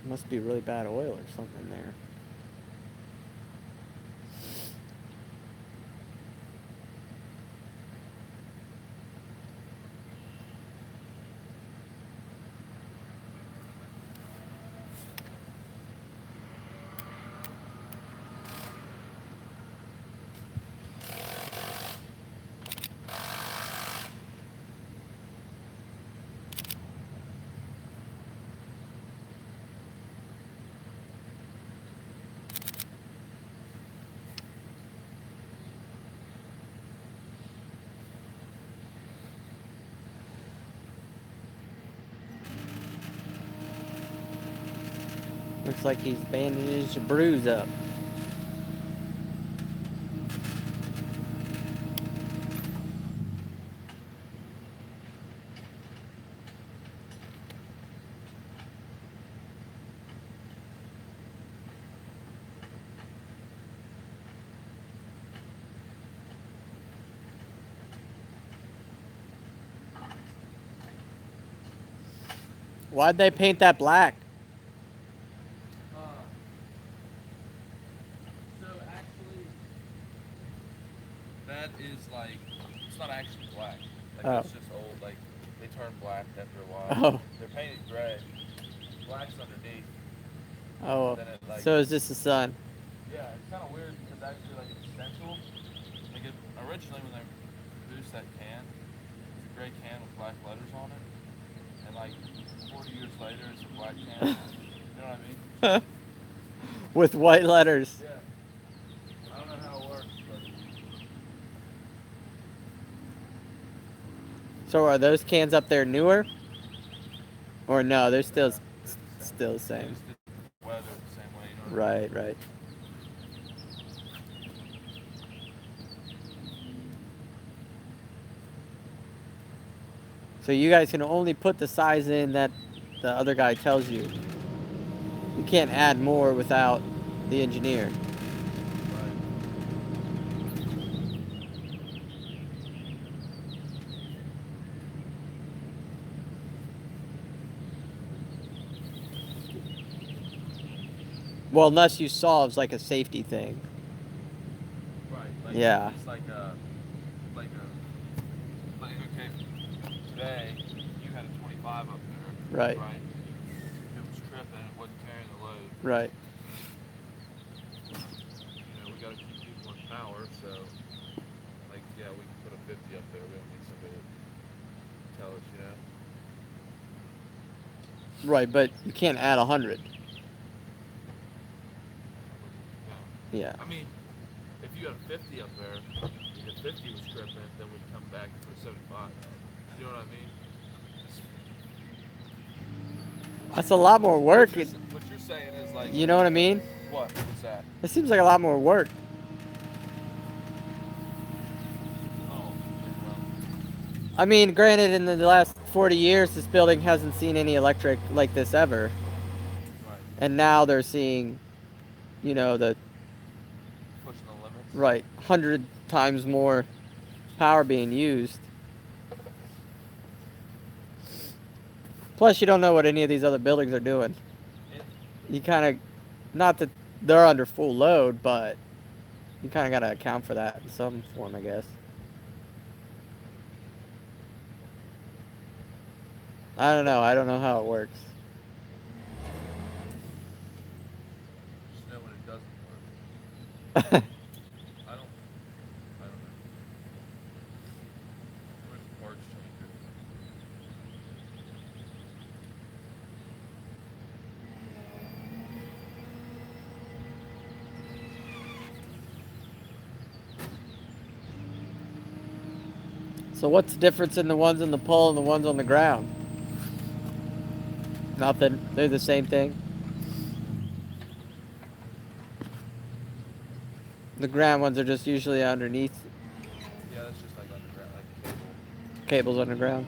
Must be really bad oil or something there. Looks like he's bandaged a bruise up. Why'd they paint that black? So actually, that is like, it's not actually black. Like that's just old. Like they turn black after a while. Oh. They're painted gray. Black's underneath. Oh, Then it, like, so is this the sun? yeah, it's kind of weird because actually, like, it's stenciled. Like, originally when they produced that can, it was a gray can with black letters on it. And, like, 40 years later, it's a black can. You know what I mean? With white letters. Yeah. I don't know how it works, but... So are those cans up there newer? Or no, they're still the same. Weather the same way, you know what I mean? Right. So you guys can only put the size in that the other guy tells you. You can't add more without the engineer. Well, unless you solves like a safety thing. Right. Like, yeah. It's like okay, today you had a 25 up there. Right. Right. If it was tripping, it wasn't carrying the load. Right. You know, we got to keep people in power, so like, yeah, we can put a 50 up there. We don't need somebody to tell us, you know. Right, but you can't add 100. Yeah. I mean, if you had a 50 up there, and the 50 was tripping, then we'd come back and put 75. You know what I mean? That's a lot more work. What you're saying is like... You know what I mean? What? What's that? It seems like a lot more work. Oh, well. I mean, granted, in the last 40 years, this building hasn't seen any electric like this ever. Right. And now they're seeing, you know, the... Pushing the limits. Right, 100 times more power being used. Plus, you don't know what any of these other buildings are doing. You kind of, not that they're under full load, but you kind of got to account for that in some form, I guess. I don't know. I don't know how it works. Just know when it doesn't work. I don't know. So what's the difference in the ones on the pole and the ones on the ground? Nothing. They're the same thing. The ground ones are just usually underneath. Yeah, that's just like underground, like cable. Cables underground.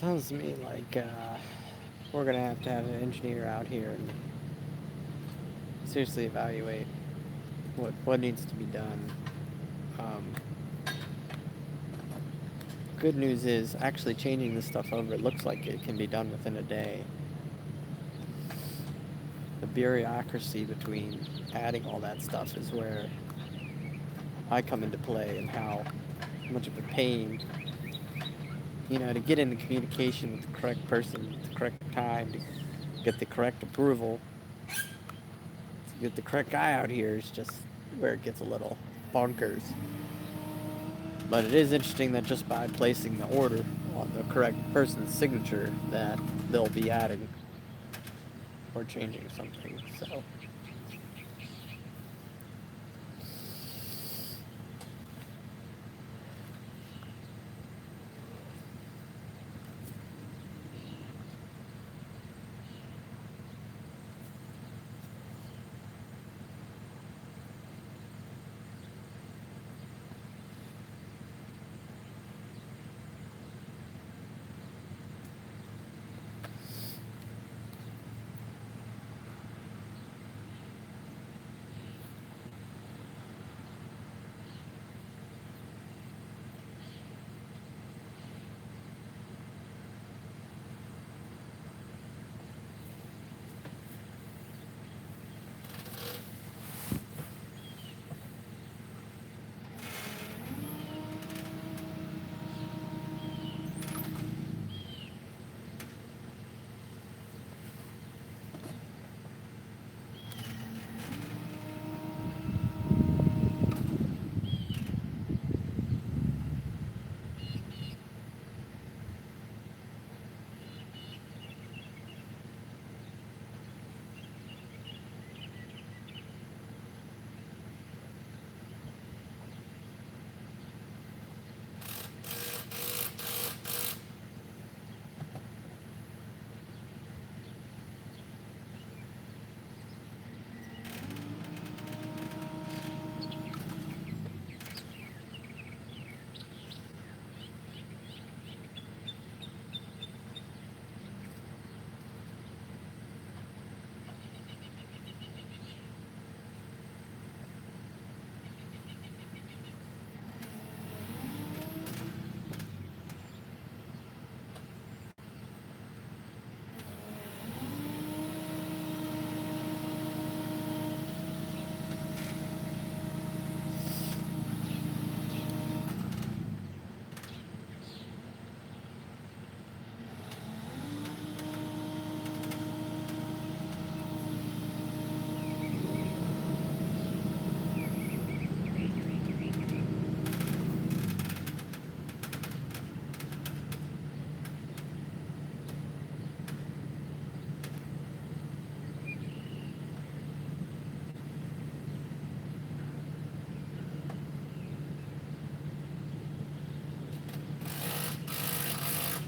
Sounds to me like we're gonna have to have an engineer out here and seriously evaluate what needs to be done. Good news is actually changing this stuff over. It looks like it can be done within a day. The bureaucracy between adding all that stuff is where I come into play, and how much of a pain, to get into communication with the correct person at the correct time, to get the correct approval, to get the correct guy out here is just where it gets a little bonkers. But it is interesting that just by placing the order on the correct person's signature that they'll be adding or changing something. So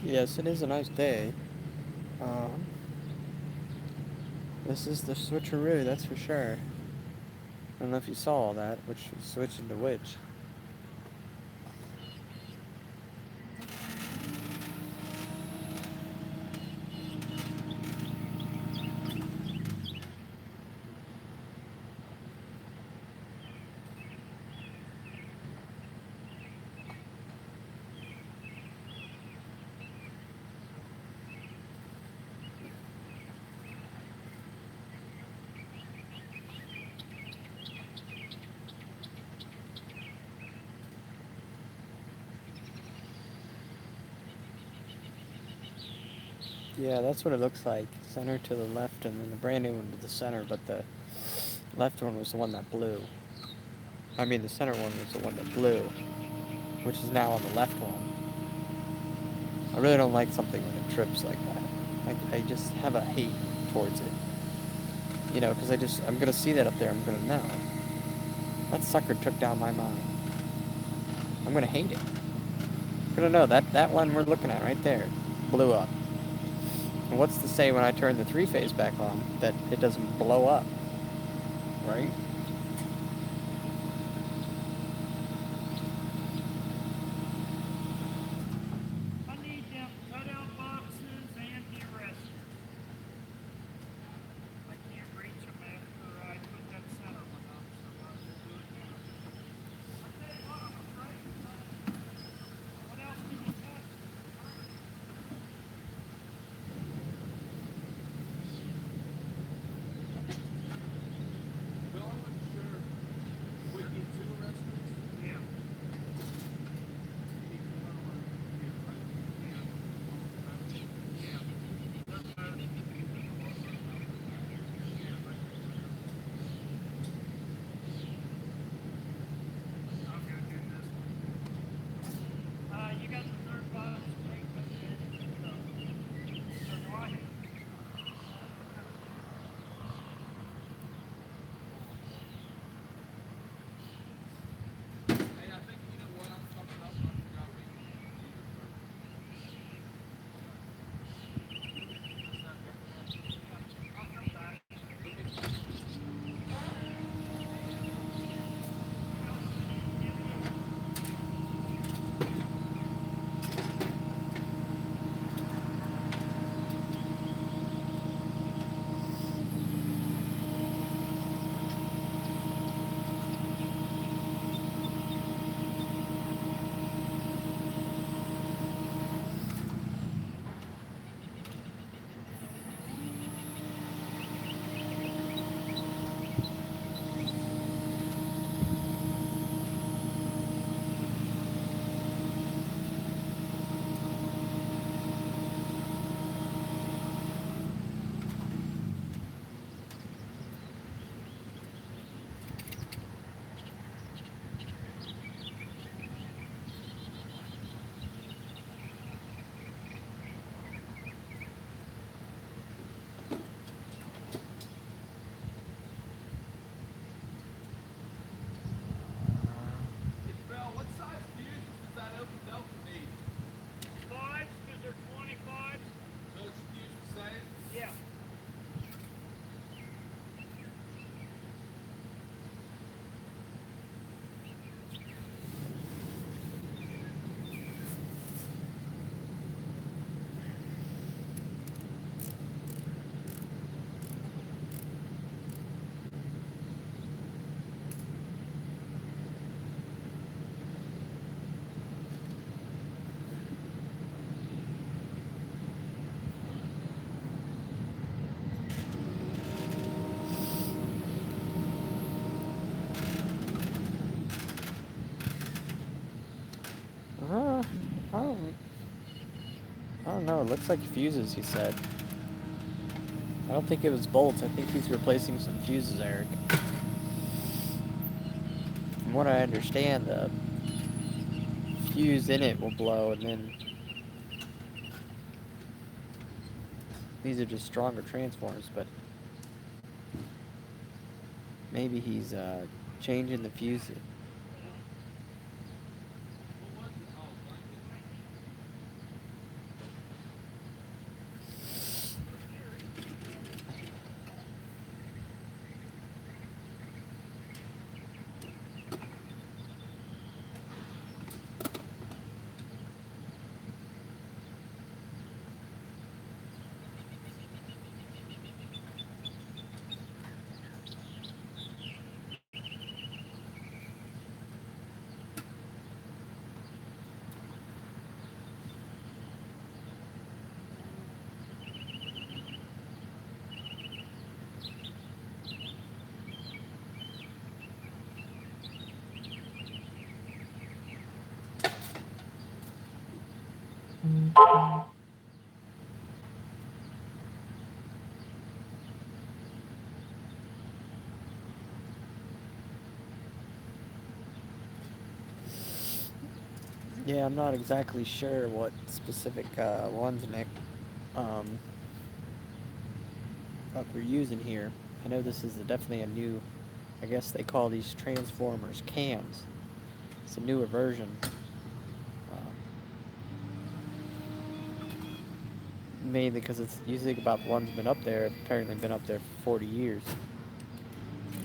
Yes, it is a nice day. This is the switcheroo, that's for sure. I don't know if you saw all that, which was switching to which. Yeah, that's what it looks like. Center to the left, and then the brand new one to the center, but the left one was the one that blew. I mean, the center one was the one that blew, which is now on the left one. I really don't like something when it trips like that. I just have a hate towards it. You know, because I'm going to see that up there, I'm going to know. That sucker took down my mind. I'm going to hate it. I'm going to know that one we're looking at right there blew up. And what's to say when I turn the three-phase back on that it doesn't blow up, right? I need them cutout boxes and the arresters. I can't reach them after I put that center one up, so I'll just do it now. I tell you what, I'm afraid. What else can you touch? Bill, I wasn't sure. We get two restaurants. Yeah. I'll go do this one. You got the third box, take it in. So do I. Hey, I think you know what I'm coming up. I forgot we I'll come back. Bill, what size fuses does that open Delta need? 5s, because they're 25s. So it's fuse the same? Yeah. Uh, I don't, I don't know. It looks like fuses, he said. I don't think it was bolts. I think he's replacing some fuses, Eric. From what I understand, the fuse in it will blow, and then these are just stronger transformers, but maybe he's changing the fuse. Yeah, I'm not exactly sure what specific ones, Nick, um, that we're using here. I know this is definitely a new, I guess they call these transformers cams. It's a newer version. Mainly because it's, you think about the ones that have been up there, apparently been up there for 40 years.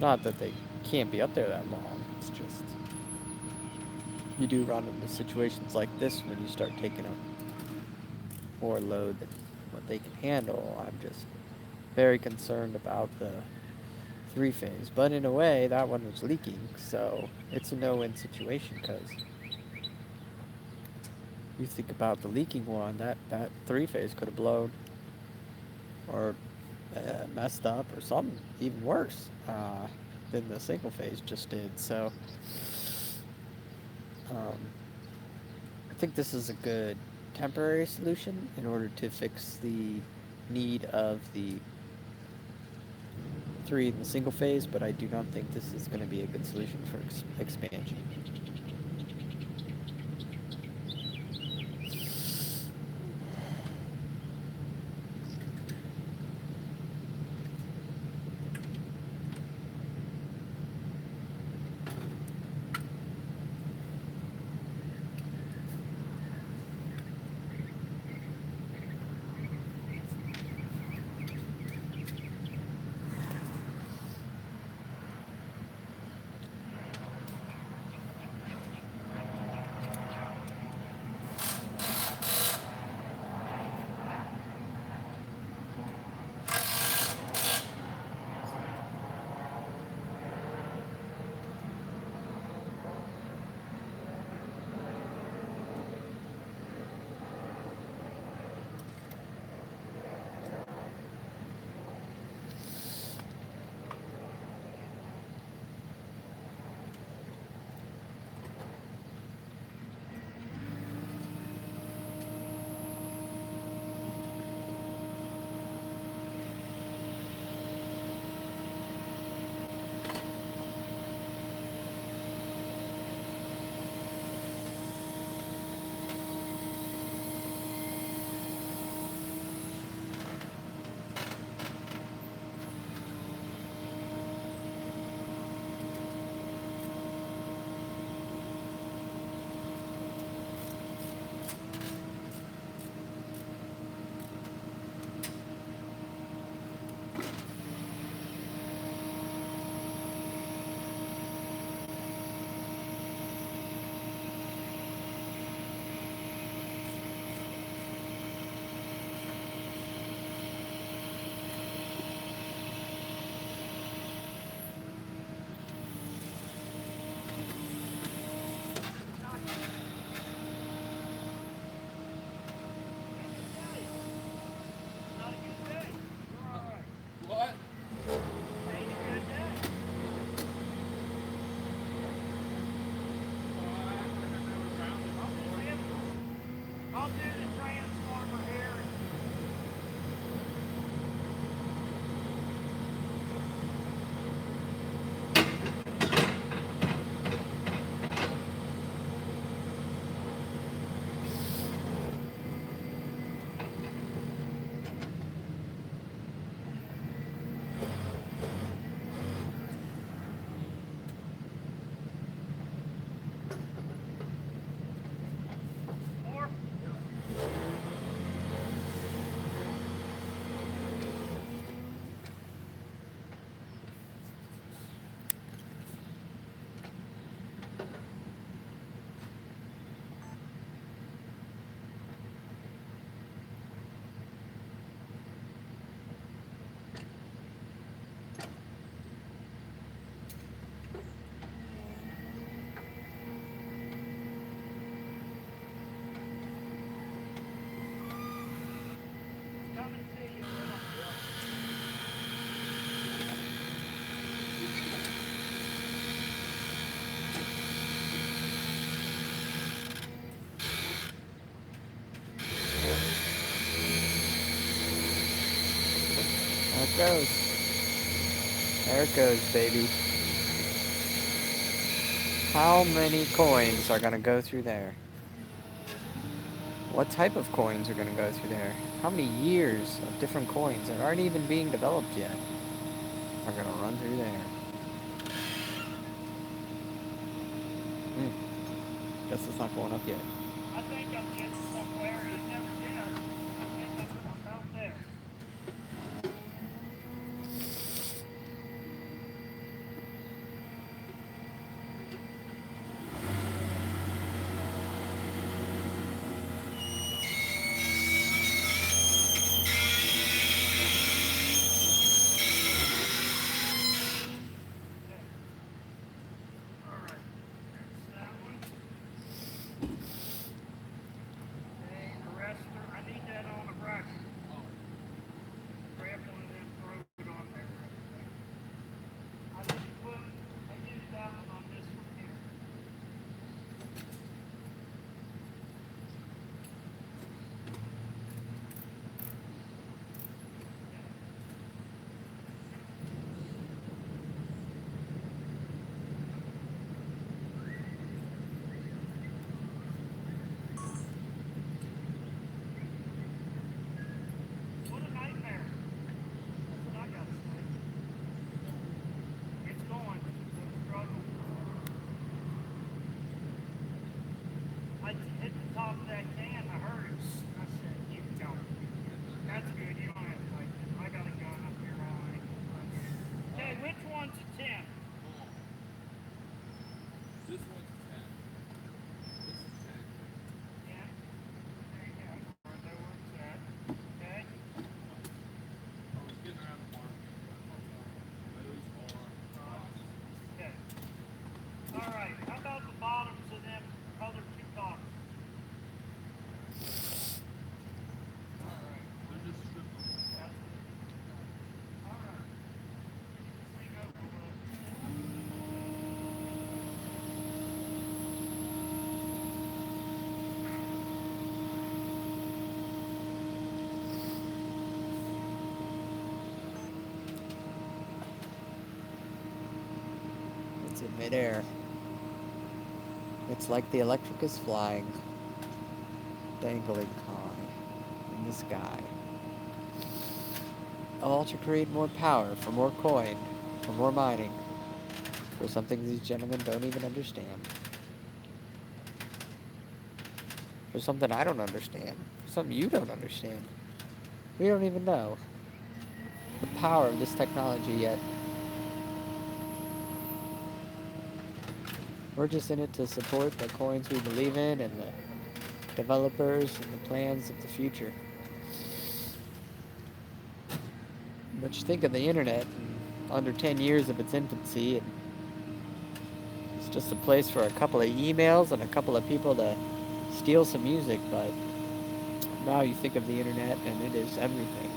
Not that they can't be up there that long, it's just, you do run into situations like this when you start taking up more load than what they can handle. I'm just very concerned about the three-phase. But in a way, that one was leaking, so it's a no-win situation because you think about the leaking one, that three-phase could have blown or messed up or something even worse than the single-phase just did. So I think this is a good temporary solution in order to fix the need of the three in the single phase, but I do not think this is going to be a good solution for expansion. There it goes. There it goes, baby. How many coins are gonna go through there? What type of coins are gonna go through there? How many years of different coins that aren't even being developed yet are gonna run through there? Guess it's not going up yet. I think I'm getting somewhere. I never did. I think I'm about there. It's in midair. It's like the electric is flying, dangling high in the sky. All to create more power, for more coin, for more mining, for something these gentlemen don't even understand. For something I don't understand. For something you don't understand. We don't even know the power of this technology yet. We're just in it to support the coins we believe in and the developers and the plans of the future. But you think of the internet, under 10 years of its infancy, and it's just a place for a couple of emails and a couple of people to steal some music, but now you think of the internet and it is everything.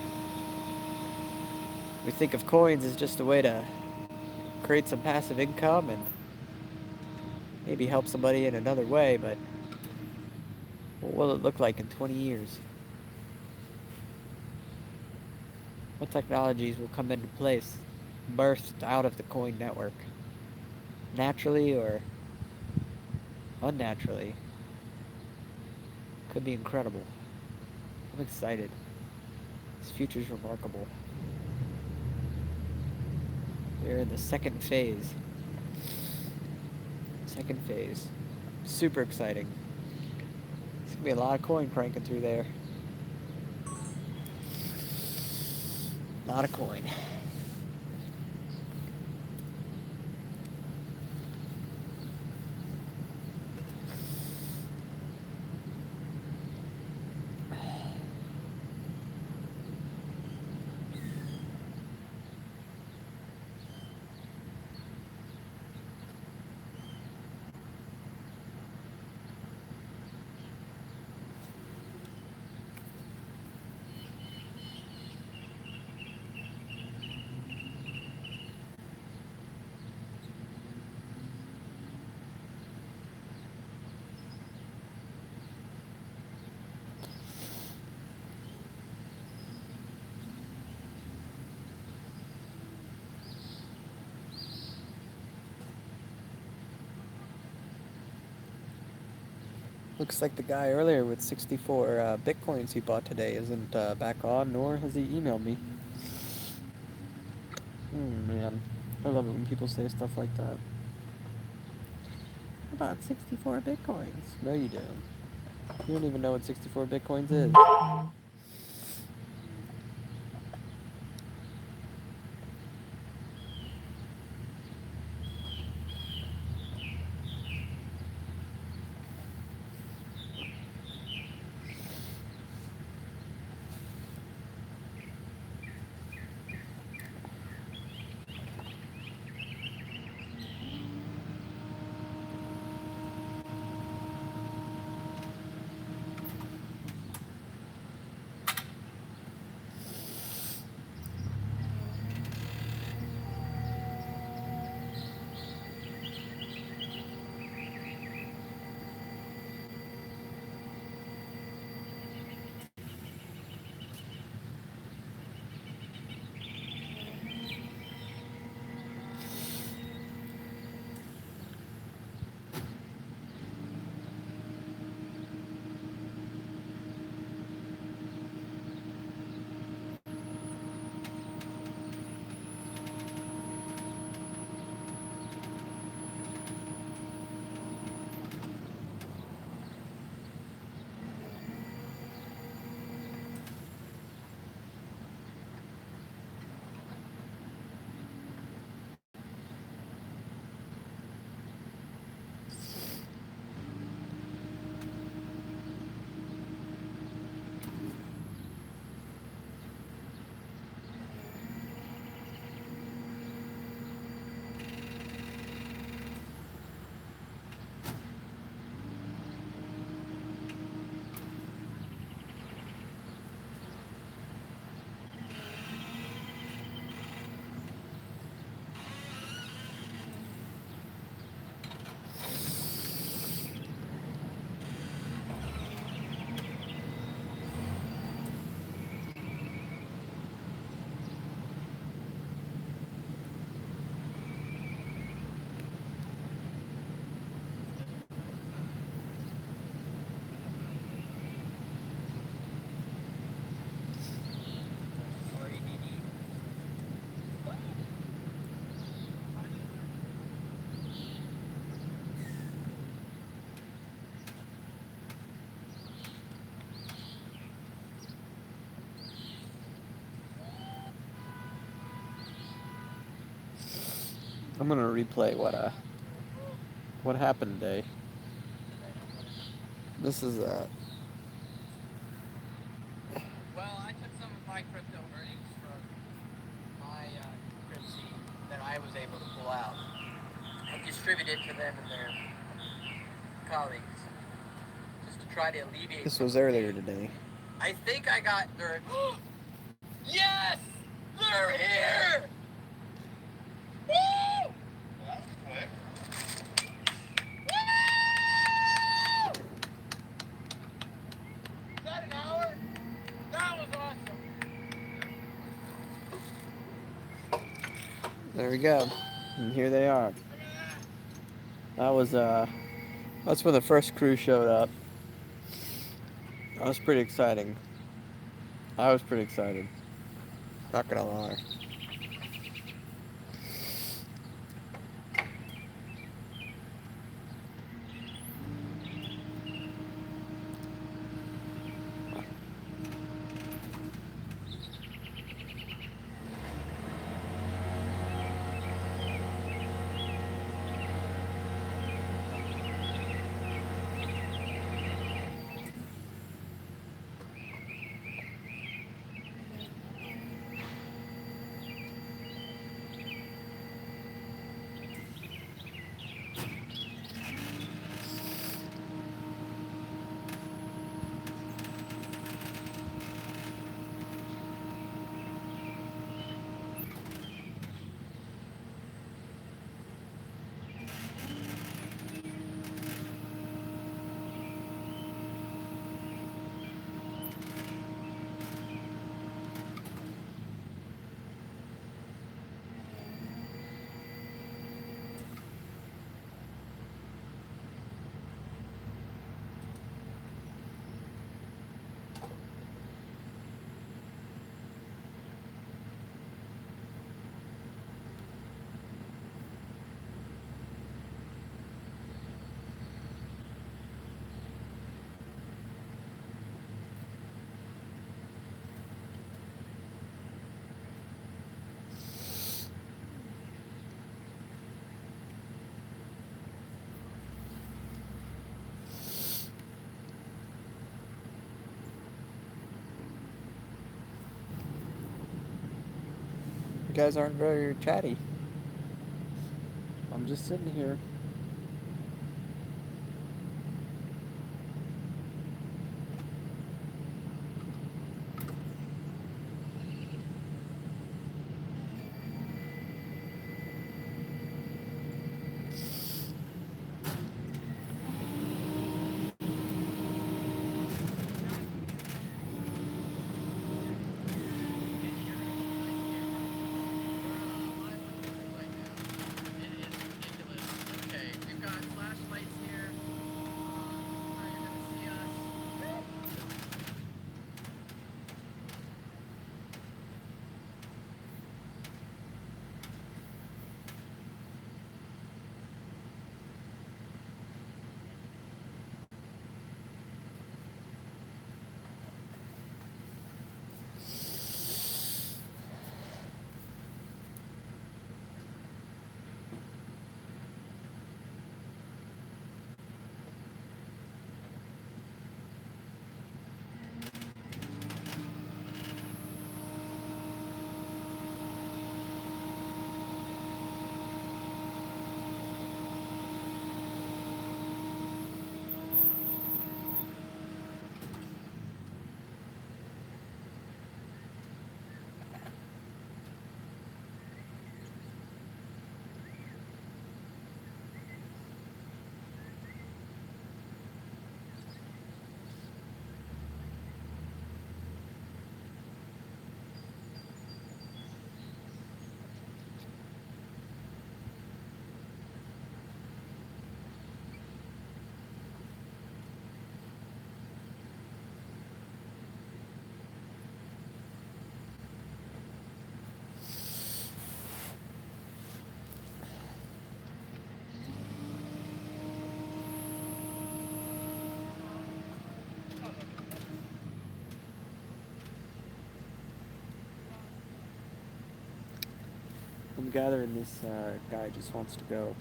We think of coins as just a way to create some passive income and maybe help somebody in another way, but what will it look like in 20 years? What technologies will come into place, birthed out of the coin network? Naturally or unnaturally? Could be incredible. I'm excited. This future's remarkable. We're in the second phase. Second phase. Super exciting. There's gonna be a lot of coin cranking through there. A lot of coin. Looks like the guy earlier with 64 bitcoins he bought today isn't back on, nor has he emailed me. Man, I love it when people say stuff like that. I bought 64 bitcoins. No, you don't. You don't even know what 64 bitcoins is. I'm gonna replay what happened today. This is Well, I took some of my crypto earnings from my crypto that I was able to pull out and distributed to them and their colleagues, just to try to alleviate. this was earlier today. I think I got their. Yes, they're here. Woo! Well, that's quick. Woo! Is that an hour? That was awesome. There we go. And here they are. That's when the first crew showed up. That was pretty exciting. I was pretty excited. Not gonna lie. guys aren't very chatty. I'm just sitting here. I'm gathering this guy just wants to go.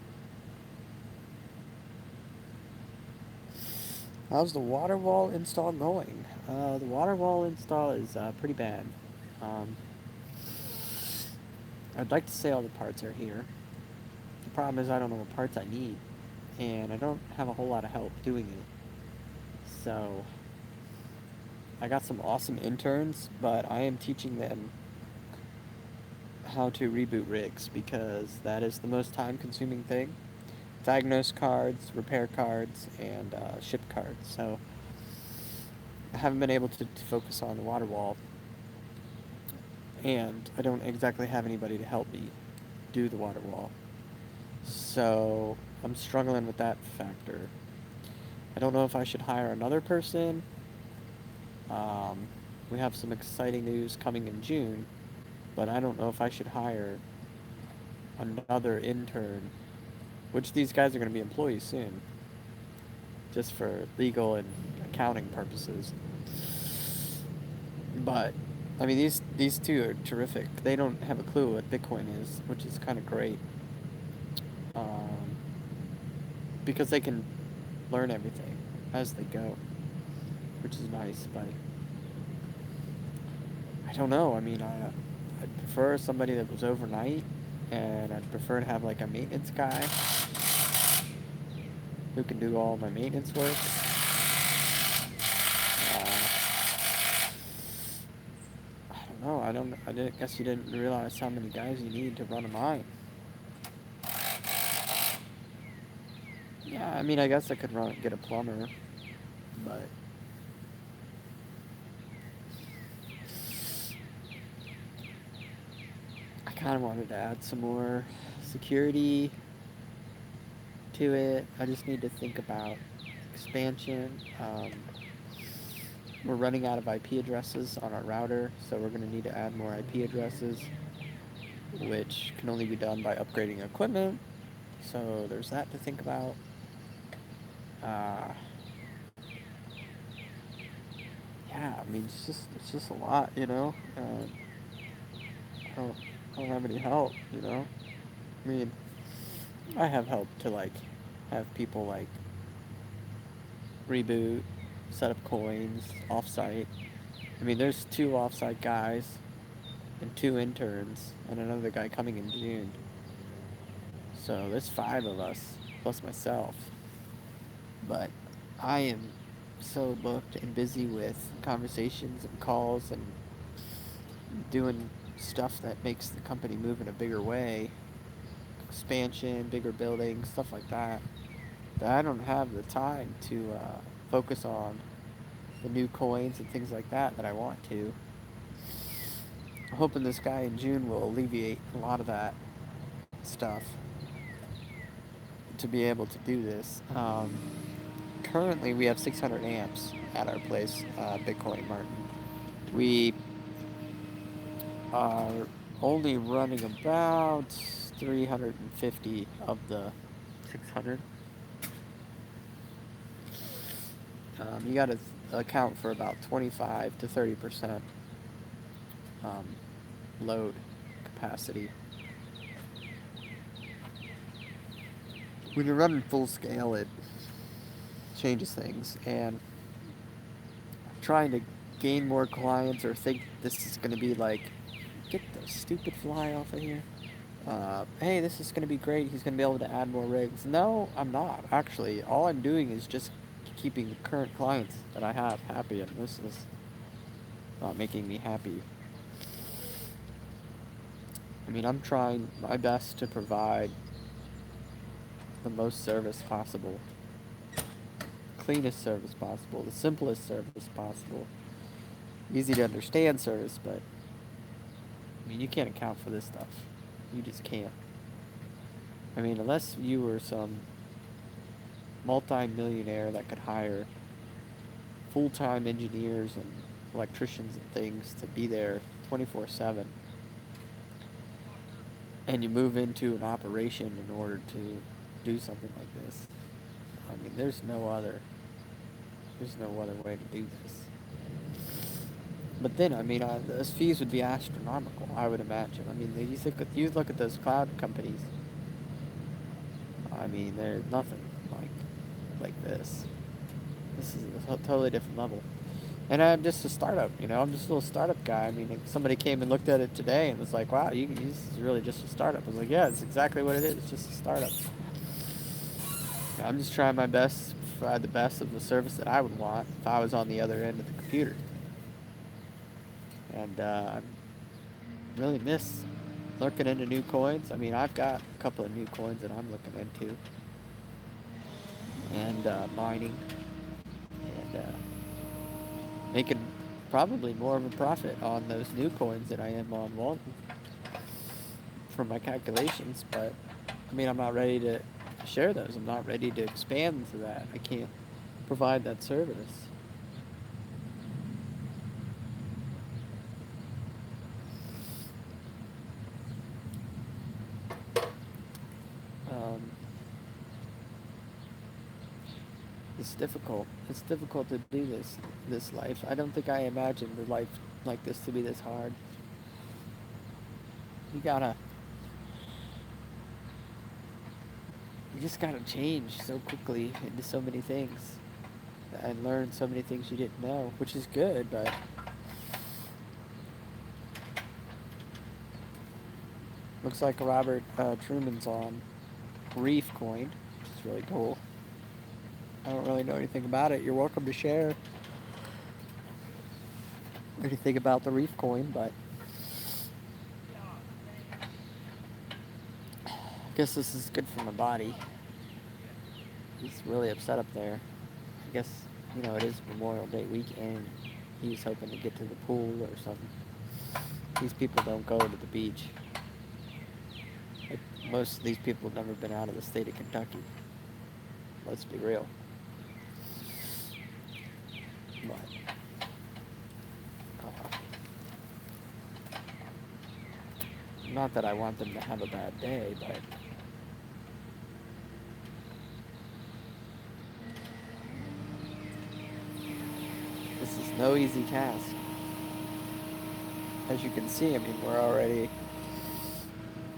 How's the water wall install going? The water wall install is pretty bad. Um, I'd like to say all the parts are here. The problem is I don't know what parts I need, and I don't have a whole lot of help doing it. So, I got some awesome interns, but I am teaching them how to reboot rigs because that is the most time-consuming thing. Diagnose cards, repair cards, and ship cards. So I haven't been able to focus on the water wall, and I don't exactly have anybody to help me do the water wall. So I'm struggling with that factor. I don't know if I should hire another person. We have some exciting news coming in June, but I don't know if I should hire another intern, which these guys are going to be employees soon, just for legal and accounting purposes. But I mean, these two are terrific. They don't have a clue what Bitcoin is, which is kind of great, because they can learn everything as they go, which is nice. But I don't know. I mean, I'd prefer somebody that was overnight, and I'd prefer to have like a maintenance guy who can do all my maintenance work. I don't know. I didn't guess you didn't realize how many guys you need to run a mine. Yeah, I mean, I guess I could get a plumber, but I kind of wanted to add some more security to it. I just need to think about expansion. We're running out of IP addresses on our router, so we're going to need to add more IP addresses, which can only be done by upgrading equipment. So there's that to think about. Yeah, I mean, it's just a lot, you know. I don't have any help, you know. I mean, I have help to like have people like reboot, set up coins offsite. I mean, there's two offsite guys, and 2 interns, and another guy coming in June. So there's 5 of us, plus myself. But I am so booked and busy with conversations and calls and doing stuff that makes the company move in a bigger way, expansion, bigger buildings, stuff like that, that I don't have the time to focus on the new coins and things like that I want to. I'm hoping this guy in June will alleviate a lot of that stuff to be able to do this. Currently, we have 600 amps at our place, Bitcoin Martin. We are only running about 350 of the 600. You got to account for about 25 to 30% load capacity. When you're running full scale, it changes things, and trying to gain more clients or think this is going to be like, get the stupid fly off of here. Hey, this is going to be great. He's going to be able to add more rigs. No, I'm not. Actually, all I'm doing is just keeping the current clients that I have happy, and this is not making me happy. I mean, I'm trying my best to provide the most service possible, cleanest service possible, the simplest service possible, easy to understand service, but I mean, you can't account for this stuff. You just can't. I mean, unless you were some multi-millionaire that could hire full-time engineers and electricians and things to be there 24/7, and you move into an operation in order to do something like this. I mean, there's no other way to do this. But then, I mean, those fees would be astronomical, I would imagine. I mean, you look at those cloud companies. I mean, they're nothing like this. This is a totally different level. And I'm just a startup, you know. I'm just a little startup guy. I mean, if somebody came and looked at it today and was like, "Wow, this is really just a startup." I was like, "Yeah, it's exactly what it is. It's just a startup." I'm just trying my best to provide the best of the service that I would want if I was on the other end of the computer. And I really miss looking into new coins. I mean, I've got a couple of new coins that I'm looking into, and mining, and making probably more of a profit on those new coins than I am on Walton from my calculations. But I mean, I'm not ready to share those. I'm not ready to expand to that. I can't provide that service. It's difficult. It's difficult to do this life. I don't think I imagined a life like this to be this hard. You just gotta change so quickly into so many things and learn so many things you didn't know, which is good, but looks like Robert Truman's on Reef Coin, which is really cool. I don't really know anything about it. You're welcome to share anything about the Reef Coin, but I guess this is good for my body. He's really upset up there. I guess, you know, it is Memorial Day weekend. He's hoping to get to the pool or something. These people don't go to the beach. Like, most of these people have never been out of the state of Kentucky. Let's be real. But, not that I want them to have a bad day, but this is no easy task. As you can see, I mean, we're already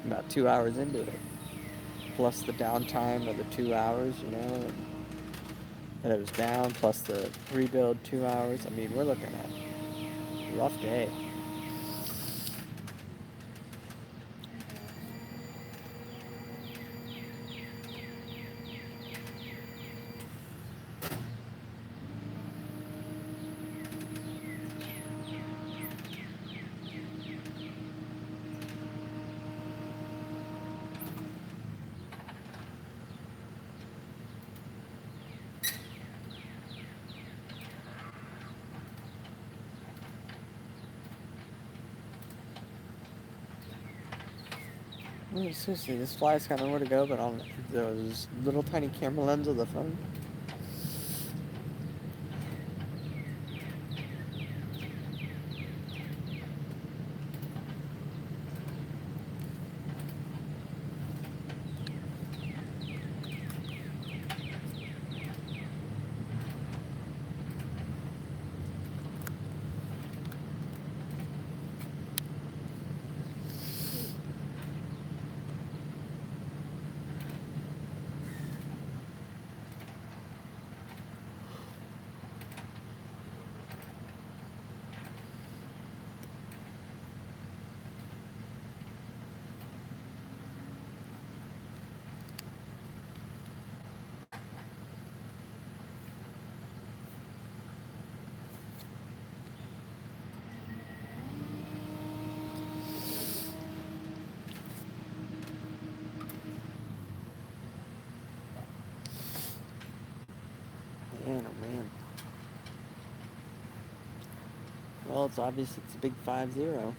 about 2 hours into it, plus the downtime of the 2 hours, you know, and it was down, plus the rebuild 2 hours. I mean, we're looking at a rough day. Seriously, this flies kind of nowhere to go, but on those little tiny camera lens of the phone. Man, oh man. Well, it's obvious it's a big 5-0.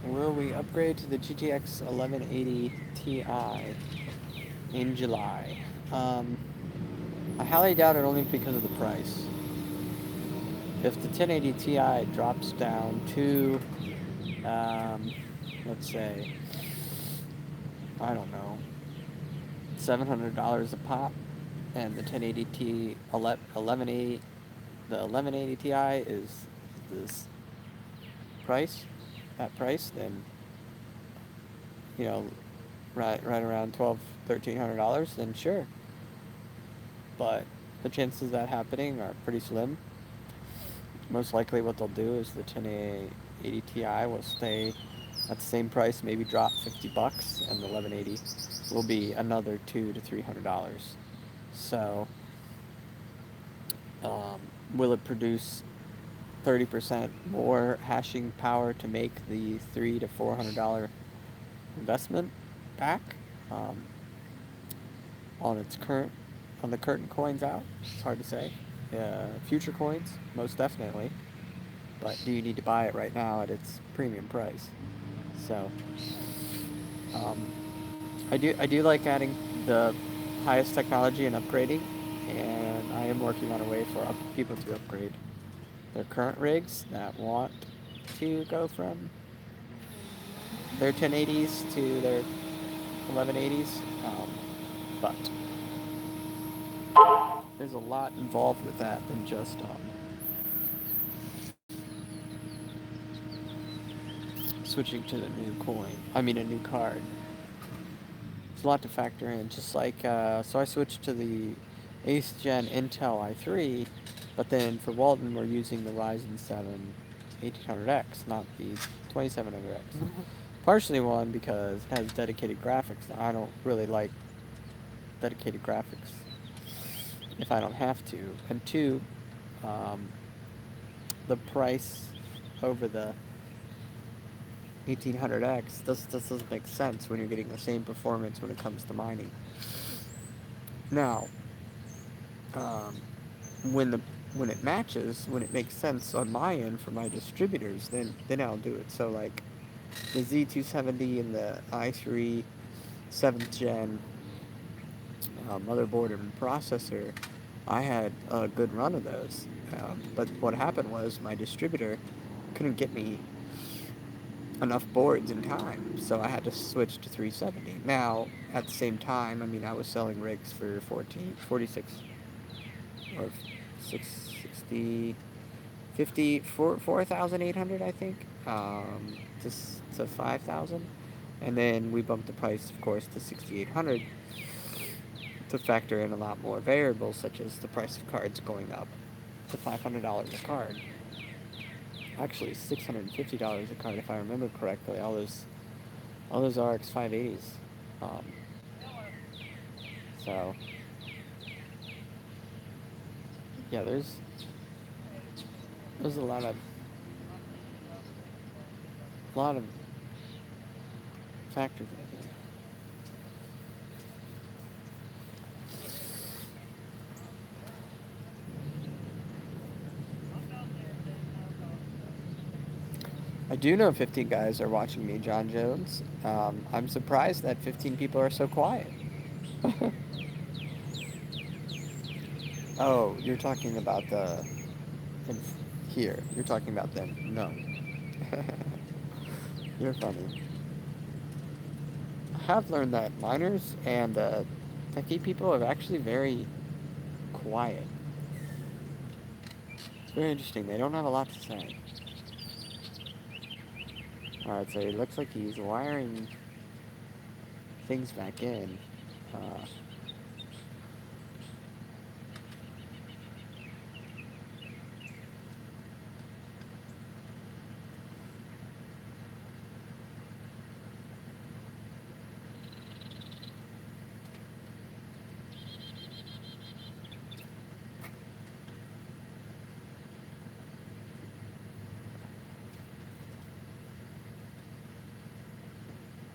Will we upgrade to the GTX 1180 Ti in July? I highly doubt it, only because of the price. If the 1080 Ti drops down to, let's say, I don't know, $700 a pop, and the 1080 1180, the 1180 Ti is this price, that price, then, you know, right around $1,200-$1,300, then sure. But the chances of that happening are pretty slim. Most likely what they'll do is the 1080 Ti will stay at the same price, maybe drop $50, and the 1180 will be another $200 to $300. So, will it produce 30% more hashing power to make the $300 to $400 investment back on the current coins out? It's hard to say. Future coins, most definitely. But do you need to buy it right now at its premium price? So, I do like adding the highest technology and upgrading, and I am working on a way for people to upgrade. their current rigs that want to go from their 1080s to their 1180s. But there's a lot involved with that than just switching to the new coin. I mean, a new card. There's a lot to factor in. Just like, so I switched to the 8th gen Intel i3, but then for Walton, we're using the Ryzen 7 1800X, not the 2700X. Partially one, because it has dedicated graphics. I don't really like dedicated graphics if I don't have to. And two, um, the price over the 1800X doesn't make sense when you're getting the same performance when it comes to mining. Now, um, when it matches, when it makes sense on my end for my distributors, then I'll do it. So like the Z270 and the i3 7th gen motherboard and processor, I had a good run of those. But what happened was my distributor couldn't get me enough boards in time, so I had to switch to 370. Now, at the same time, I mean, I was selling rigs for 46, or 660, 4,800, I think, to 5,000. And then we bumped the price, of course, to 6,800 to factor in a lot more variables, such as the price of cards going up to $500 a card. Actually, $650 a card, if I remember correctly. All those RX 580s. Um, so yeah, there's a lot of factors in here. I do know 15 guys are watching me, John Jones. I'm surprised that 15 people are so quiet. Oh, you're talking about the here. You're talking about them. No. You're funny. I have learned that miners and techie people are actually very quiet. It's very interesting. They don't have a lot to say. Alright, so it looks like he's wiring things back in.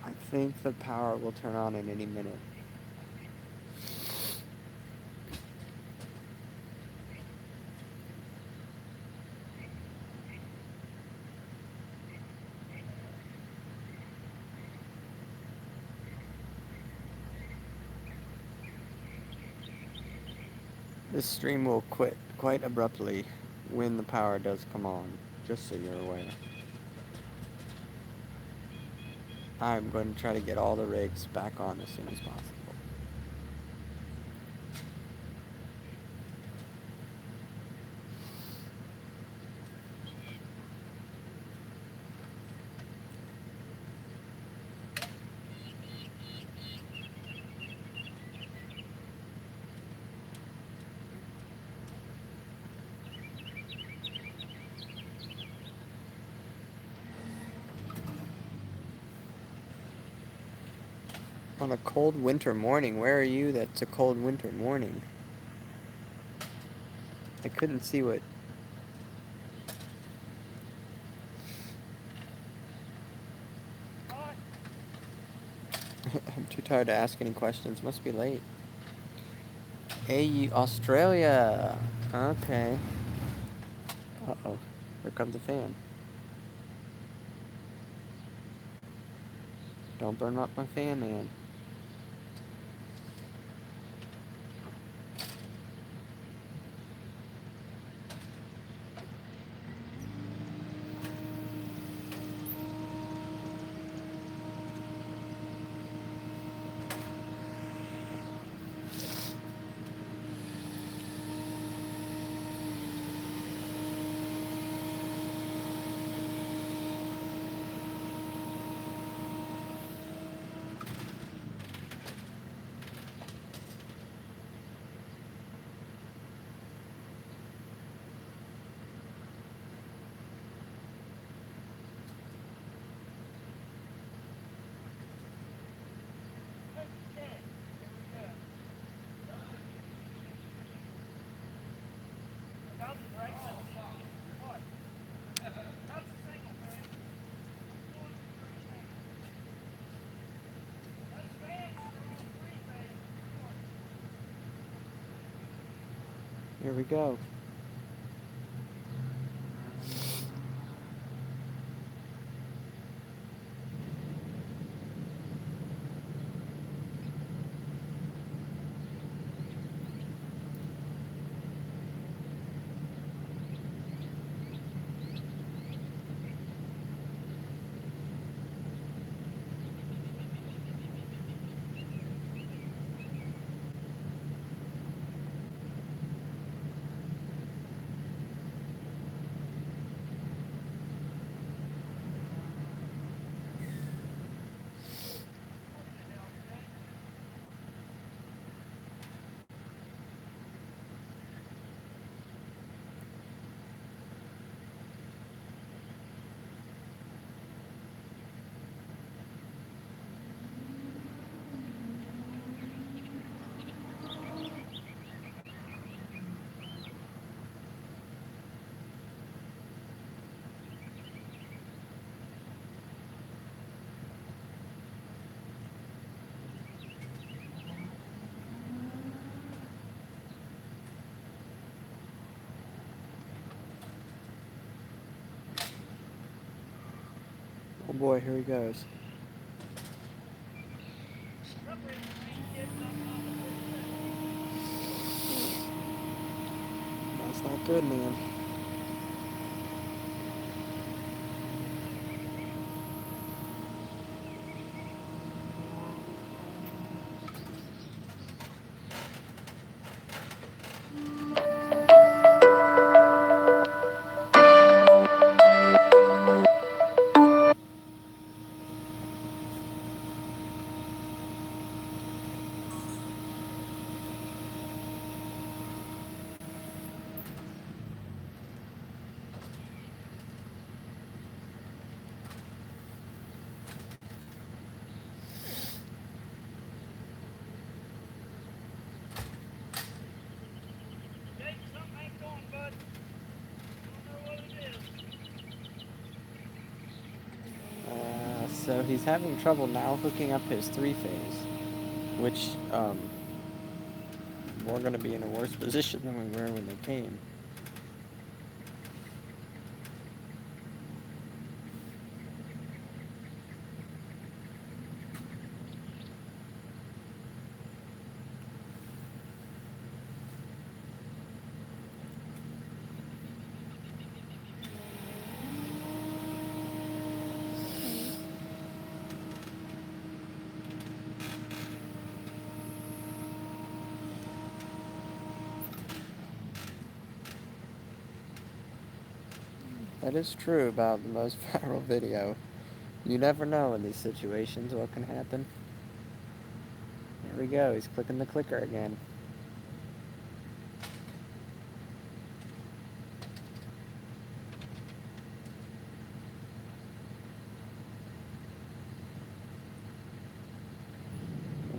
I think the power will turn on in any minute. This stream will quit quite abruptly when the power does come on, just so you're aware. I'm going to try to get all the rigs back on as soon as possible. On a cold winter morning, where are you that's a cold winter morning? I couldn't see what... I'm too tired to ask any questions. Must be late. Hey, Australia! Okay. Uh-oh. Here comes a fan. Don't burn up my fan, man. Here we go. Oh boy, here he goes. That's not good, man. So he's having trouble now hooking up his 3-phase, which we're going to be in a worse position than we were when they came. That is true about the most viral video. You never know in these situations what can happen. There we go, he's clicking the clicker again.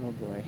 Oh boy.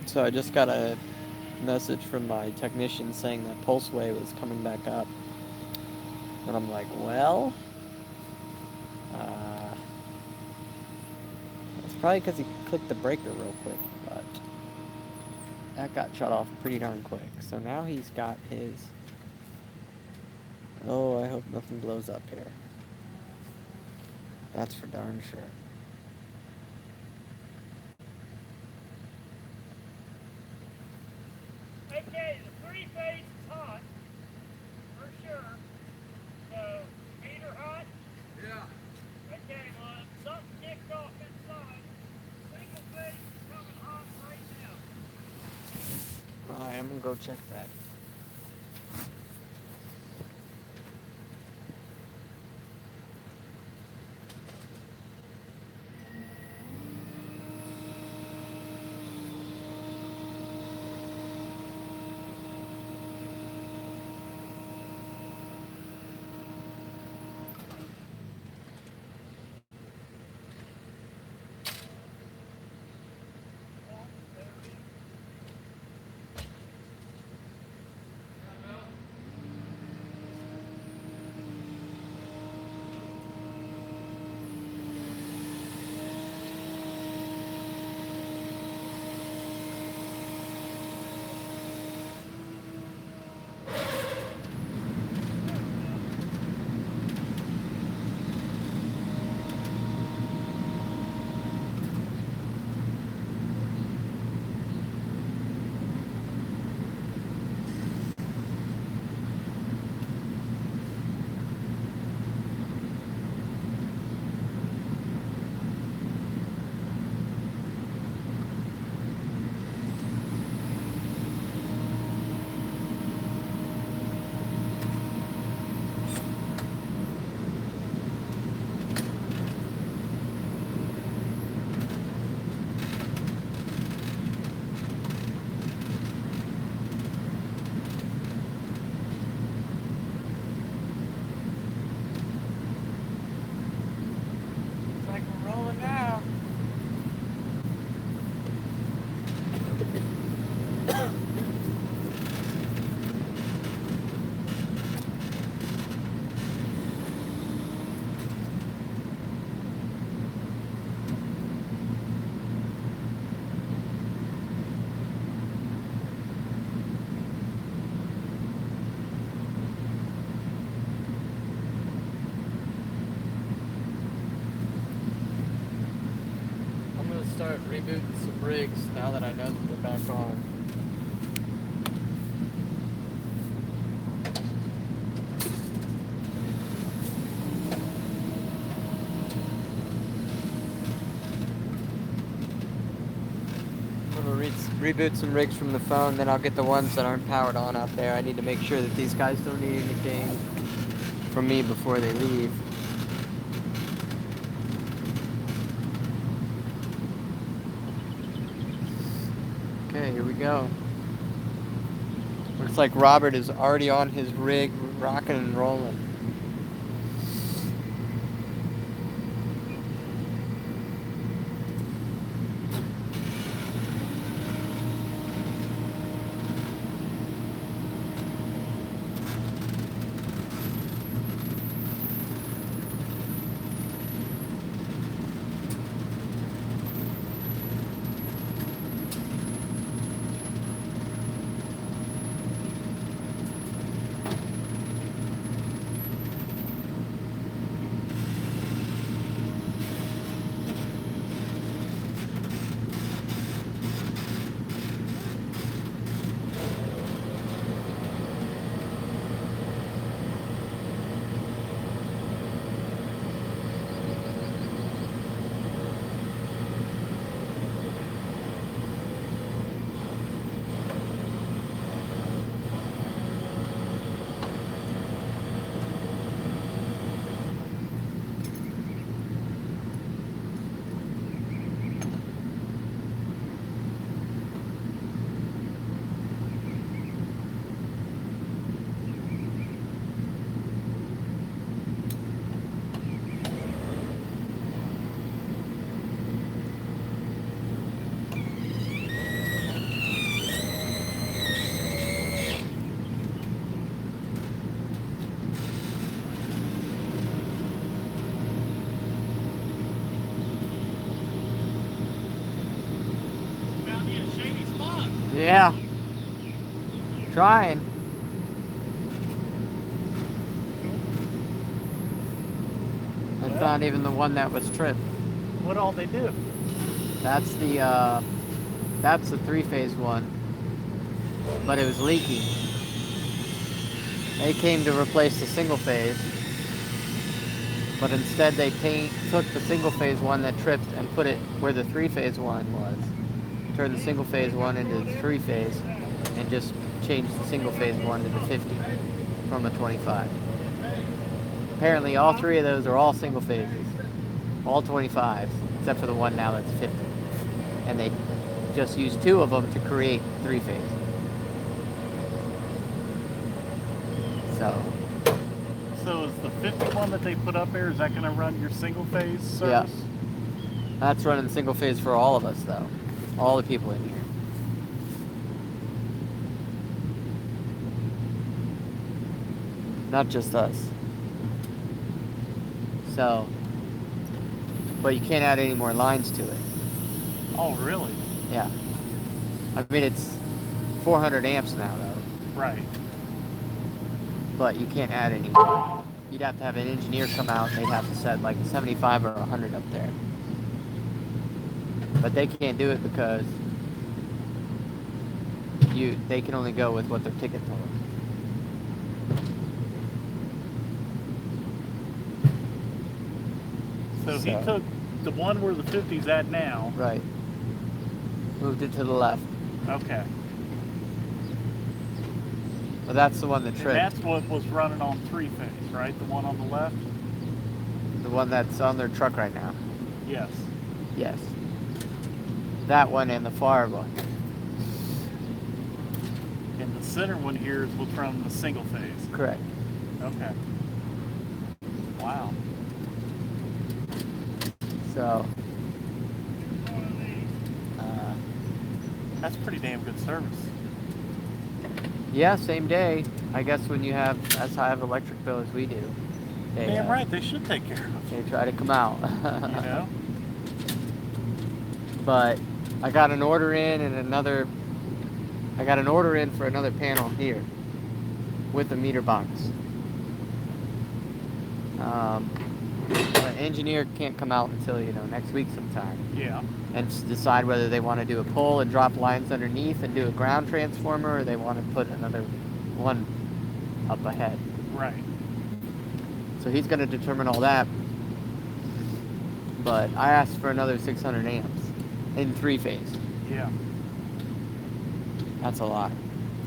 So I just got a message from my technician saying that pulse wave was coming back up. And I'm like, well, it's probably because he clicked the breaker real quick, but that got shut off pretty darn quick. So now he's got his... Oh, I hope nothing blows up here. That's for darn sure. Okay, the 3-phase is hot. go check that. Start rebooting some rigs now that I know that they're back on. I'm gonna reboot some rigs from the phone, then I'll get the ones that aren't powered on out there. I need to make sure that these guys don't need anything from me before they leave. Okay, here we go. Looks like Robert is already on his rig, rocking and rolling. Yeah. Trying. That's not even the one that was tripped. What all they do? That's the 3-phase one. But it was leaking. They came to replace the single phase. But instead they took the single phase one that tripped and put it where the 3-phase one was. Turned the single phase one into the 3-phase and just change the single phase one to the 50 from a 25. Apparently all 3 of those are all single phases, all 25s, except for the one now that's 50. And they just use 2 of them to create 3 phase. So is the 51 that they put up there, is that going to run your single phase service? Yeah. That's running single phase for all of us though. All the people in here. Not just us. So, but you can't add any more lines to it. Oh, really? Yeah. I mean, it's 400 amps now though. Right. But you can't add any more. You'd have to have an engineer come out and they'd have to set like 75 or 100 up there. But they can't do it because they can only go with what their ticket told them. So he took the one where the 50's at now. Right. Moved it to the left. Okay. Well, that's the one that And tripped. that's what was running on 3-phase, right? The one on the left? The one that's on their truck right now. Yes. Yes. That one and the far one. And the center one here is what's running the single phase. Correct. Okay. Wow. So, That's pretty damn good service. yeah, same day. I guess when you have as high of electric bill as we do, Damn right, they should take care of it. they try to come out. You know? But I got an order in for another panel here with a meter box. The engineer can't come out until, next week sometime Yeah. and decide whether they want to do a pull and drop lines underneath and do a ground transformer, or they want to put another one up ahead. Right. So he's going to determine all that. But I asked for another 600 amps in 3-phase. Yeah. That's a lot.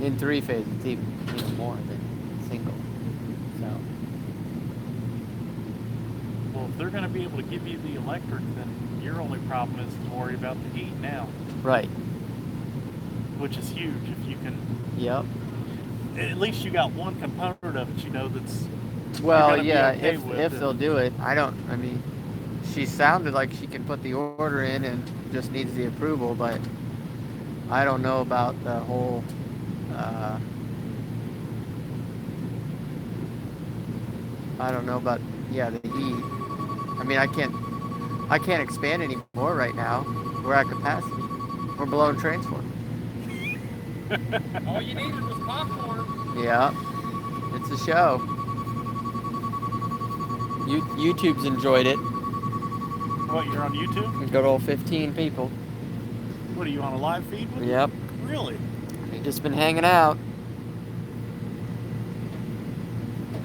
In 3-phase, it's even more than single. So, Well, if they're going to be able to give you the electric, then your only problem is to worry about the heat now, right. which is huge. If you can, Yep. at least you got one component of it, that's Well, gonna be yeah, okay if with they'll do it. She sounded like she can put the order in and just needs the approval, but I don't know about the whole, I don't know about, the heat. I can't expand anymore right now. We're at capacity. We're below transform. All you needed was popcorn. Yeah, it's a show. YouTube's enjoyed it. What, you're on YouTube? Good old 15 people. What, are you on a live feed with Yep. it? Really? They've just been hanging out.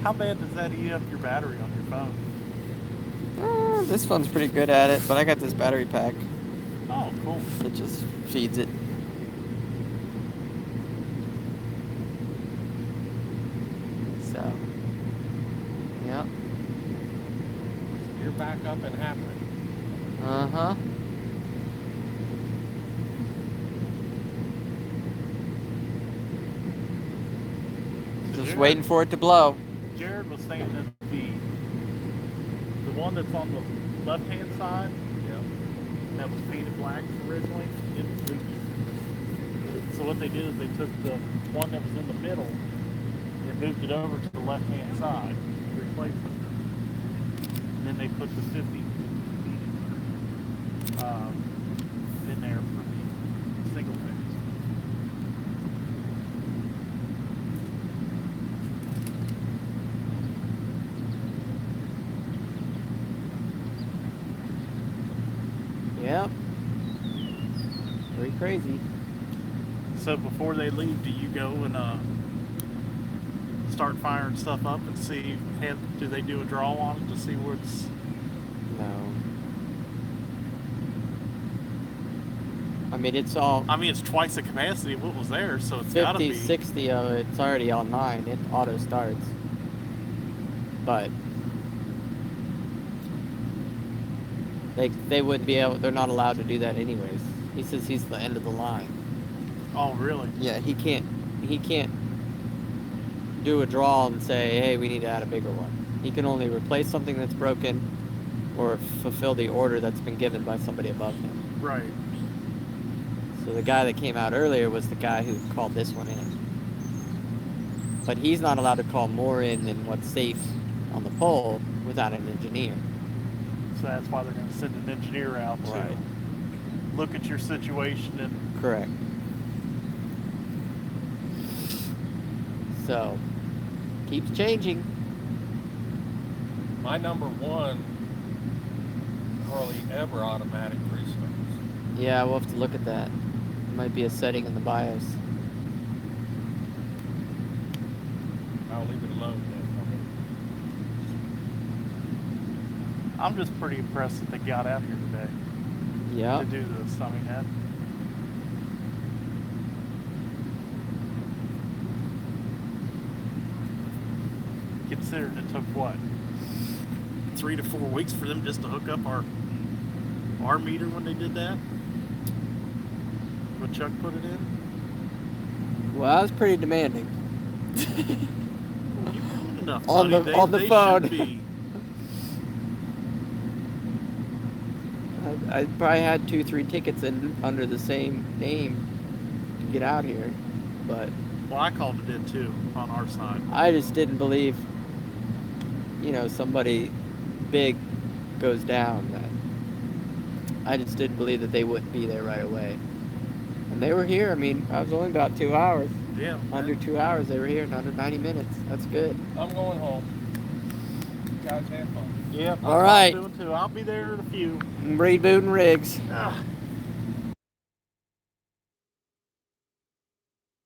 How bad does that eat up your battery on your phone? This phone's pretty good at it, but I got this battery pack. Oh, cool. It just feeds it. So, yeah. You're back up and happening. Uh-huh. Just waiting for it to blow. Jared was saying that the one that's on the left-hand side, that was painted black originally, it was leaking. So what they did is they took the one that was in the middle and moved it over to the left-hand side to replace it. And then they put the 50 in there for the single phase. Yep. Pretty crazy. So before they leave, do you go and start firing stuff up and see, do they do a draw on it to see what's... No. mean, it's all I mean, it's twice the capacity of what was there, so it's gotta 50, be. 60 of it. It's already on 9. It auto starts. But they wouldn't be able. They're not allowed to do that anyways. He says he's the end of the line. Oh, really? Yeah, he can't do a draw and say, hey, we need to add a bigger one. He can only replace something that's broken or fulfill the order that's been given by somebody above him. Right. So the guy that came out earlier was the guy who called this one in. But he's not allowed to call more in than what's safe on the pole without an engineer. So that's why they're going to send an engineer out to Right. look at your situation and. Correct. So, keeps changing. My number one hardly ever automatic restarts. Yeah, we'll have to look at that. Might be a setting in the BIOS. I'll leave it alone then. I'm just pretty impressed that they got out here today Yeah. to do this. I mean, that. Considering it took what, 3 to 4 weeks for them just to hook up our meter when they did that. When Chuck put it in. Well, that was pretty demanding. Enough On money. the- on the They phone. should be. I probably had 2-3 tickets in under the same name to get out here, but Well, I called it in too on our side. I just didn't believe, somebody big goes down. I just didn't believe that they wouldn't be there right away. And they were here. I mean, I was only about 2 hours. Yeah. Under 2 hours, they were here in under 90 minutes. That's good. I'm going home. You guys have fun. Yeah. All right. I'll be there in a few. Rebooting rigs. Ah.